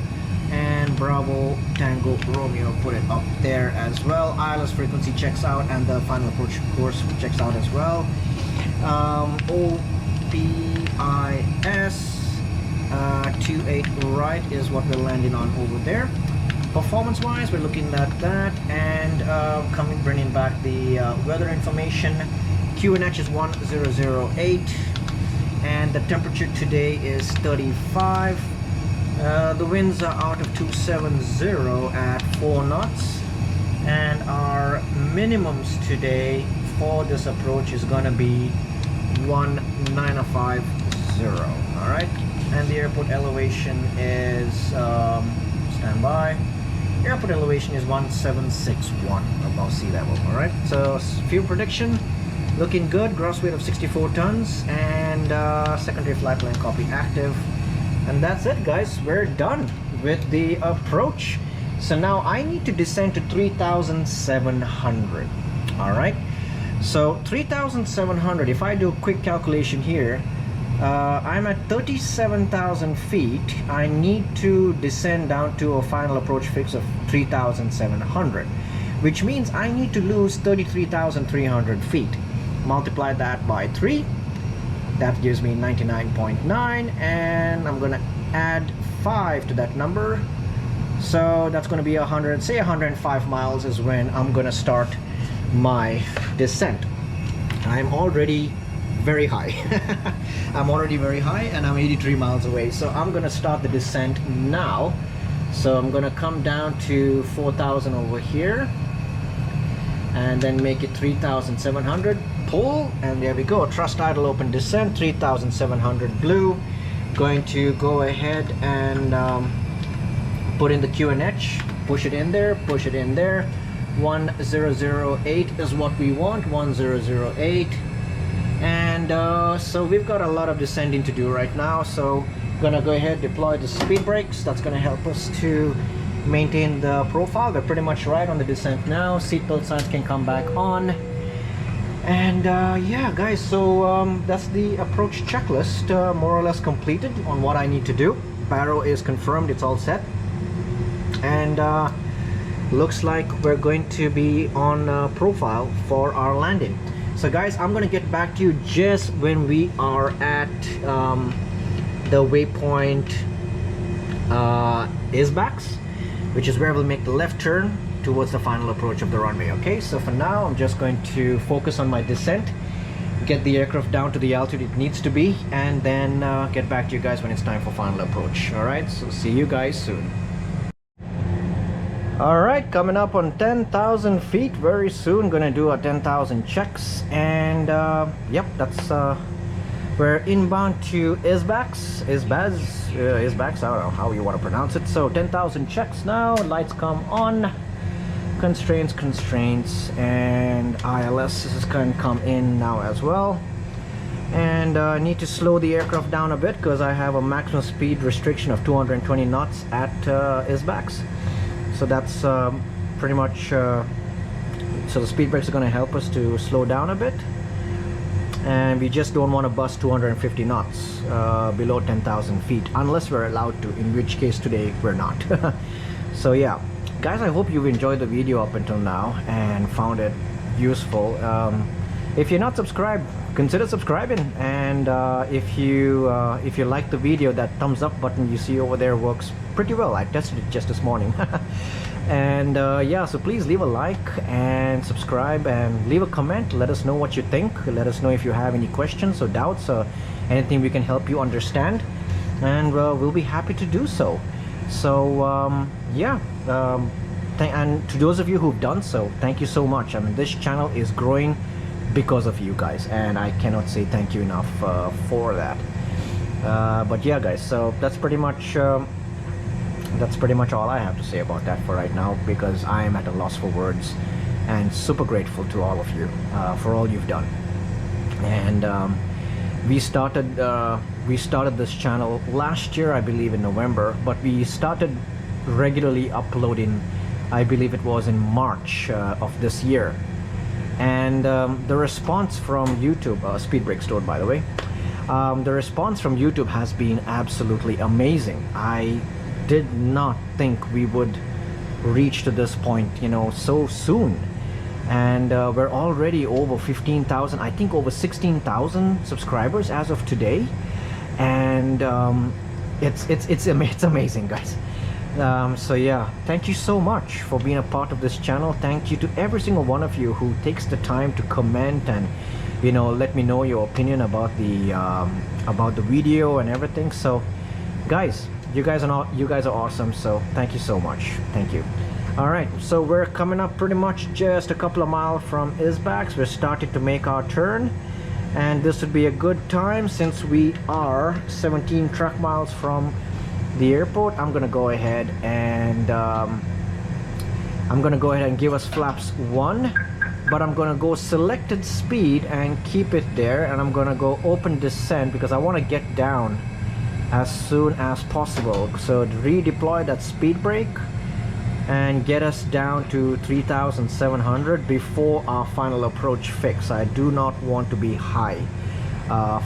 Speaker 1: and Bravo Tango Romeo, put it up there as well. ILS frequency checks out, and the final approach course checks out as well. OPIS 28 right is what we're landing on over there. performance wise, we're looking at that, and bringing back the weather information. QNH is 1008, and the temperature today is 35. The winds are out of 270 at 4 knots, and our minimums today for this approach is going to be 1950. All right, and the airport elevation is standby. Airport elevation is 1761 above sea level. All right, so fuel prediction looking good. Gross weight of 64 tons, and secondary flight plan copy active. And that's it, guys. We're done with the approach. So now I need to descend to 3,700. All right, so 3,700, if I do a quick calculation here, I'm at 37,000 feet. I need to descend down to a final approach fix of 3,700, which means I need to lose 33,300 feet. Multiply that by 3, that gives me 99.9, and I'm gonna add 5 to that number, so that's gonna be 105 miles is when I'm gonna start my descent. I'm already very high. I'm already very high, and I'm 83 miles away, so I'm gonna start the descent now. So I'm gonna come down to 4,000 over here, and then make it 3,700, pull, and there we go. Thrust idle open descent, 3,700 blue. Going to go ahead and put in the QNH, push it in there, push it in there. 1008 is what we want, 1008. And so we've got a lot of descending to do right now, so gonna go ahead, deploy the speed brakes. That's gonna help us to maintain the profile. They're pretty much right on the descent now. Seatbelt signs can come back on, and yeah, guys, so that's the approach checklist, more or less completed on what I need to do. Barrow is confirmed, it's all set, and looks like we're going to be on profile for our landing. So guys, I'm gonna get back to you just when we are at the waypoint Isbaks, which is where we'll make the left turn towards the final approach of the runway. Okay, so for now I'm just going to focus on my descent, get the aircraft down to the altitude it needs to be, and then get back to you guys when it's time for final approach. All right, so see you guys soon. All right, coming up on 10,000 feet very soon. Gonna do a 10,000 checks, and yep, that's we're inbound to Isbaks, Isbaks, I don't know how you want to pronounce it. So 10,000 checks now, lights come on, constraints, and ILS can come in now as well. And I need to slow the aircraft down a bit because I have a maximum speed restriction of 220 knots at Isbaks. So that's pretty much, so the speed brakes are going to help us to slow down a bit. And we just don't want to bust 250 knots below 10,000 feet unless we're allowed to, in which case today we're not. So yeah, guys, I hope you've enjoyed the video up until now and found it useful. If you're not subscribed, consider subscribing, and if you like the video, that thumbs up button you see over there works pretty well. I tested it just this morning. And yeah, so please leave a like and subscribe and leave a comment. Let us know what you think. Let us know if you have any questions or doubts or anything we can help you understand, and we'll be happy to do so. So yeah, and to those of you who've done so, thank you so much. I mean, this channel is growing because of you guys, and I cannot say thank you enough for that. But yeah, guys, so that's pretty much all I have to say about that for right now, because I am at a loss for words, and super grateful to all of you for all you've done. And we started this channel last year, I believe in November, but we started regularly uploading, I believe it was in March of this year. And the response from YouTube, Speed Brake Store by the way, the response from YouTube has been absolutely amazing. I did not think we would reach to this point, you know, so soon. And we're already over 15,000, I think over 16,000 subscribers as of today. And it's amazing, guys. So yeah, thank you so much for being a part of this channel. Thank you to every single one of you who takes the time to comment and, you know, let me know your opinion about the video and everything. So guys, you guys are awesome, so thank you so much. Thank you. All right, so we're coming up pretty much just a couple of miles from Isbax. We're starting to make our turn, and this would be a good time since we are 17 track miles from the airport. I'm gonna go ahead and give us flaps 1, but I'm gonna go selected speed and keep it there, and I'm gonna go open descent because I want to get down as soon as possible. So redeploy that speed brake and get us down to 3,700 before our final approach fix. I do not want to be high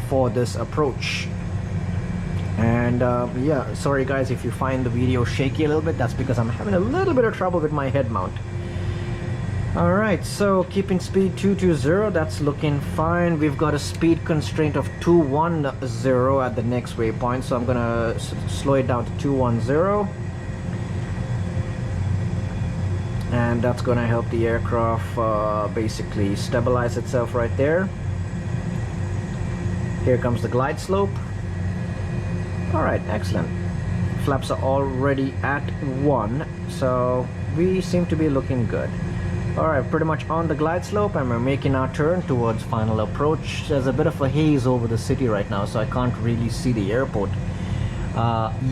Speaker 1: for this approach. And yeah, sorry guys if you find the video shaky a little bit. That's because I'm having a little bit of trouble with my head mount. All right, so keeping speed 220, that's looking fine. We've got a speed constraint of 210 at the next waypoint, so I'm gonna slow it down to 210, and that's gonna help the aircraft basically stabilize itself right there. Here comes the glide slope. All right, excellent. Flaps are already at 1, so we seem to be looking good. All right, pretty much on the glide slope, and we're making our turn towards final approach. There's a bit of a haze over the city right now, so I can't really see the airport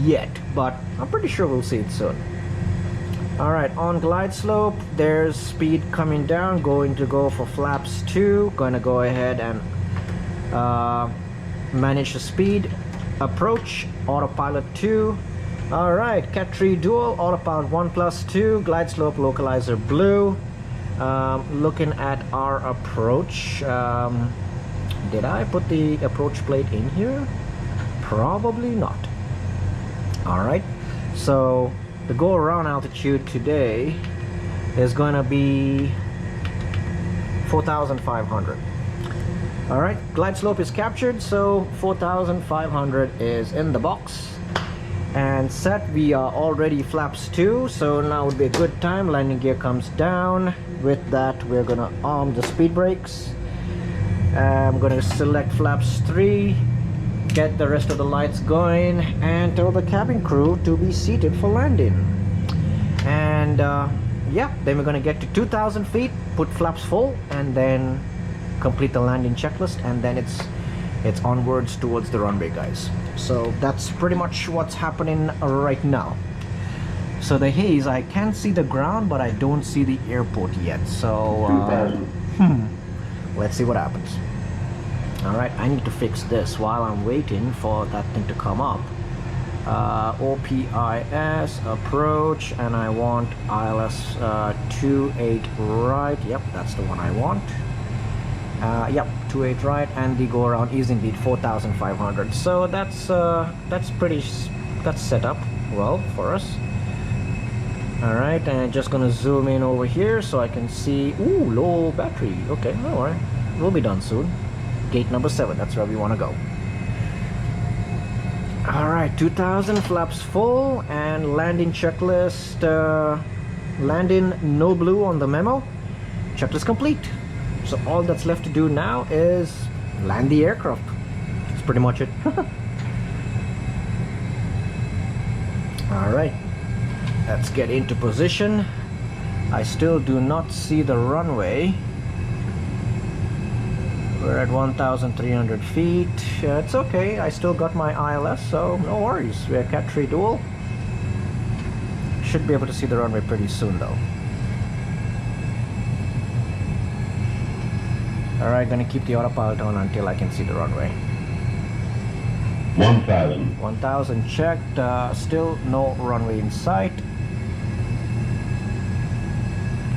Speaker 1: yet, but I'm pretty sure we'll see it soon. All right, on glide slope, there's speed coming down. Going to go for flaps 2. Going to go ahead and manage the speed. Approach, autopilot 2. All right, Cat 3 dual, autopilot 1+2, glide slope localizer blue. Looking at our approach, did I put the approach plate in here? Probably not. All right, so the go around altitude today is going to be 4,500. all right, glide slope is captured, so 4,500 is in the box and set. We are already flaps 2, so now would be a good time. Landing gear comes down. With that, we're gonna arm the speed brakes. I'm gonna select flaps 3, get the rest of the lights going, and tell the cabin crew to be seated for landing. And yeah, then we're gonna get to 2,000 feet, put flaps full, and then complete the landing checklist, and then it's onwards towards the runway, guys. So that's pretty much what's happening right now. So the haze, I can see the ground, but I don't see the airport yet. So let's see what happens. All right, I need to fix this while I'm waiting for that thing to come up. OPIS approach, and I want ILS 28 right. Yep, that's the one I want. Yep, 28 right, and the go around is indeed 4,500. So that's set up well for us. All right, and I'm just gonna zoom in over here so I can see. Ooh, low battery. Okay, all right, we'll be done soon. Gate number 7, that's where we want to go. All right, 2,000 flaps full, and landing checklist. Landing no blue on the memo. Checklist complete. So all that's left to do now is land the aircraft. That's pretty much it. All right, let's get into position. I still do not see the runway. We're at 1,300 feet. It's okay, I still got my ILS, so no worries. We're Cat 3 dual. Should be able to see the runway pretty soon though. Alright, gonna keep the autopilot on until I can see the runway.
Speaker 2: 1,000.
Speaker 1: 1,000 checked, still no runway in sight.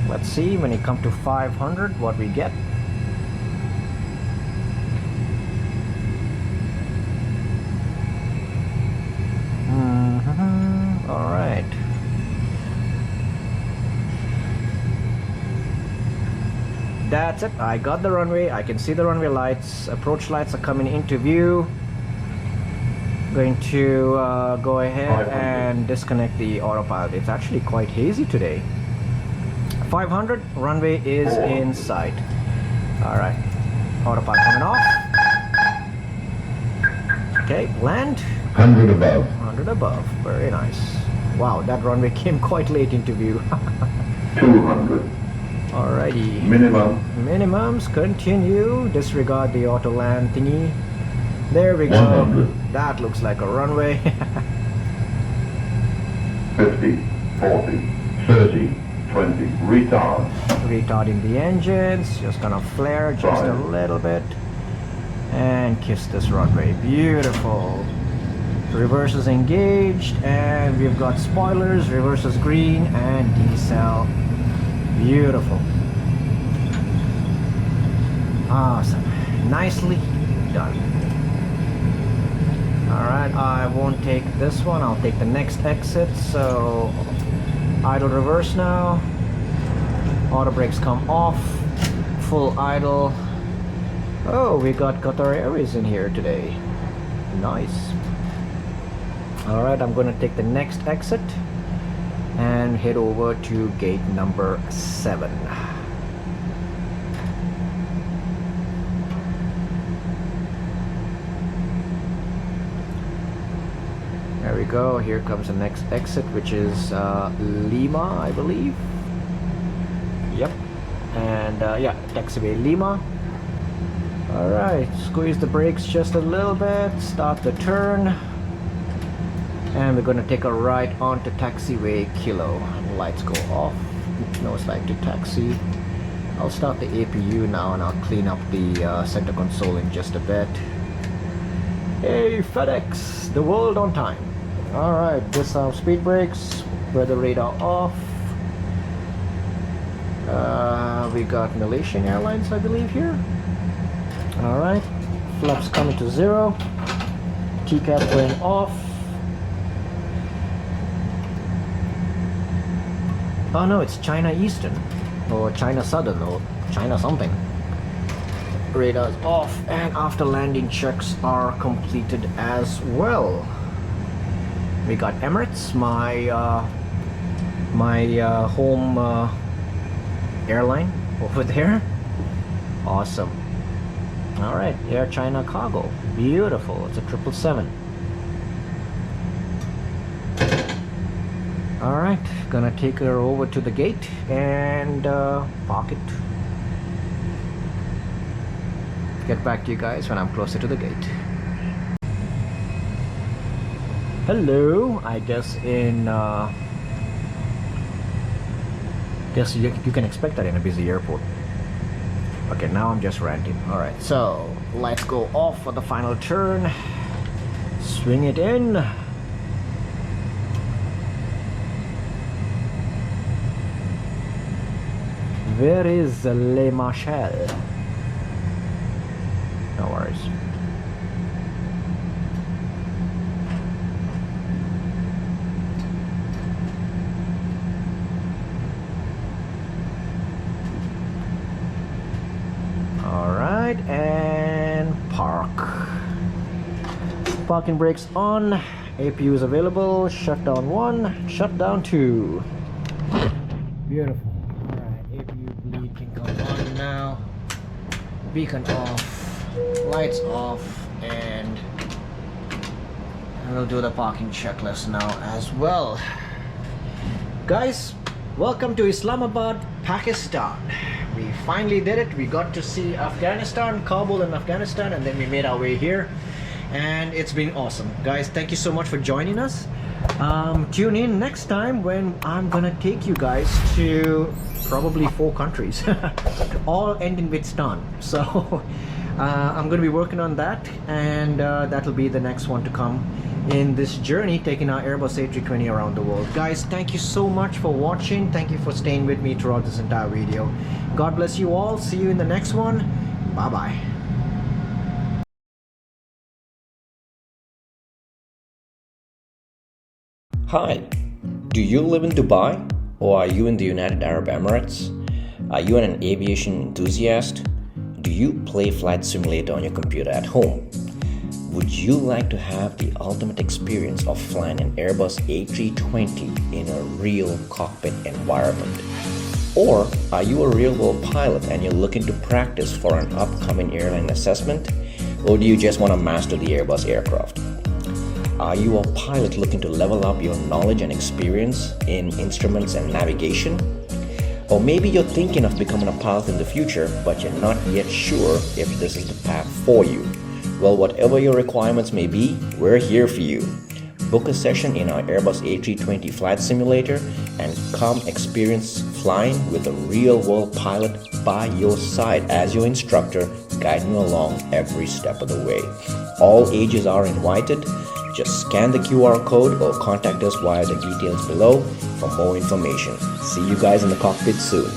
Speaker 1: Let's see when it comes to 500 what we get. Alright. That's it. I got the runway. I can see the runway lights. Approach lights are coming into view. Going to go ahead and disconnect the autopilot. It's actually quite hazy today. 500, runway is in sight. Alright, autopilot coming off. Okay, land.
Speaker 2: 100 above.
Speaker 1: 100 above, very nice. Wow, that runway came quite late into view.
Speaker 2: 200.
Speaker 1: Alrighty.
Speaker 2: Minimum.
Speaker 1: Minimums, continue. Disregard the auto land thingy. There we go.
Speaker 2: 100.
Speaker 1: That looks like a runway.
Speaker 2: 50. 40. 30. 20. Retard.
Speaker 1: Retarding the engines. Just gonna flare just a little bit. And kiss this runway. Beautiful. Reverse is engaged. And we've got spoilers. Reverse is green. And decel. Beautiful. Awesome. Nicely done. Alright, I won't take this one. I'll take the next exit. So, idle reverse now. Auto brakes come off. Full idle. Oh, we got Qatar Airways in here today. Nice. Alright, I'm gonna take the next exit and head over to gate number 7. There we go. Here comes the next exit, which is Lima, I believe. Yep. And yeah, taxiway Lima. Alright, squeeze the brakes just a little bit, start the turn, and we're going to take a right onto taxiway Kilo. Lights go off, nose light to taxi. I'll start the APU now and I'll clean up the center console in just a bit. Hey FedEx, the world on time. Alright, disarm speed brakes, weather radar off. We got Malaysian Airlines, I believe, here. Alright, flaps coming to 0. TCAP going off. Oh no, it's China Eastern, or China Southern, or China something. Radars off, and after landing checks are completed as well. We got Emirates, my home airline over there. Awesome. All right, Air China Cargo, beautiful. It's a 777. All right, gonna take her over to the gate and park it. Get back to you guys when I'm closer to the gate. Hello, I guess guess you can expect that in a busy airport. Okay, now I'm just ranting. Alright, so let's go off for the final turn. Swing it in. Where is Le Marshal? No worries. Alright, and park. Parking brakes on. APU is available. Shutdown 1, shutdown 2. Beautiful. Alright, APU bleed can come on now. Beacon off. Lights off. And we'll do the parking checklist now as well. Guys, welcome to Islamabad, Pakistan. We finally did it. We got to see Afghanistan, Kabul and Afghanistan, and then we made our way here. And it's been awesome. Guys, thank you so much for joining us. Tune in next time when I'm gonna take you guys to probably 4 countries. All ending with Stan. So I'm gonna be working on that, and that'll be the next one to come in this journey, taking our Airbus A320 around the world. Guys, thank you so much for watching. Thank you for staying with me throughout this entire video. God bless you all. See you in the next one. Bye bye.
Speaker 3: Hi, do you live in Dubai, or are you in the United Arab Emirates? Are you an aviation enthusiast? Do you play Flight Simulator on your computer at home? Would you like to have the ultimate experience of flying an Airbus A320 in a real cockpit environment? Or are you a real-world pilot and you're looking to practice for an upcoming airline assessment? Or do you just want to master the Airbus aircraft? Are you a pilot looking to level up your knowledge and experience in instruments and navigation? Or maybe you're thinking of becoming a pilot in the future, but you're not yet sure if this is the path for you. Well, whatever your requirements may be, we're here for you. Book a session in our Airbus A320 flight simulator and come experience flying with a real-world pilot by your side as your instructor, guiding you along every step of the way. All ages are invited. Just scan the QR code or contact us via the details below for more information. See you guys in the cockpit soon.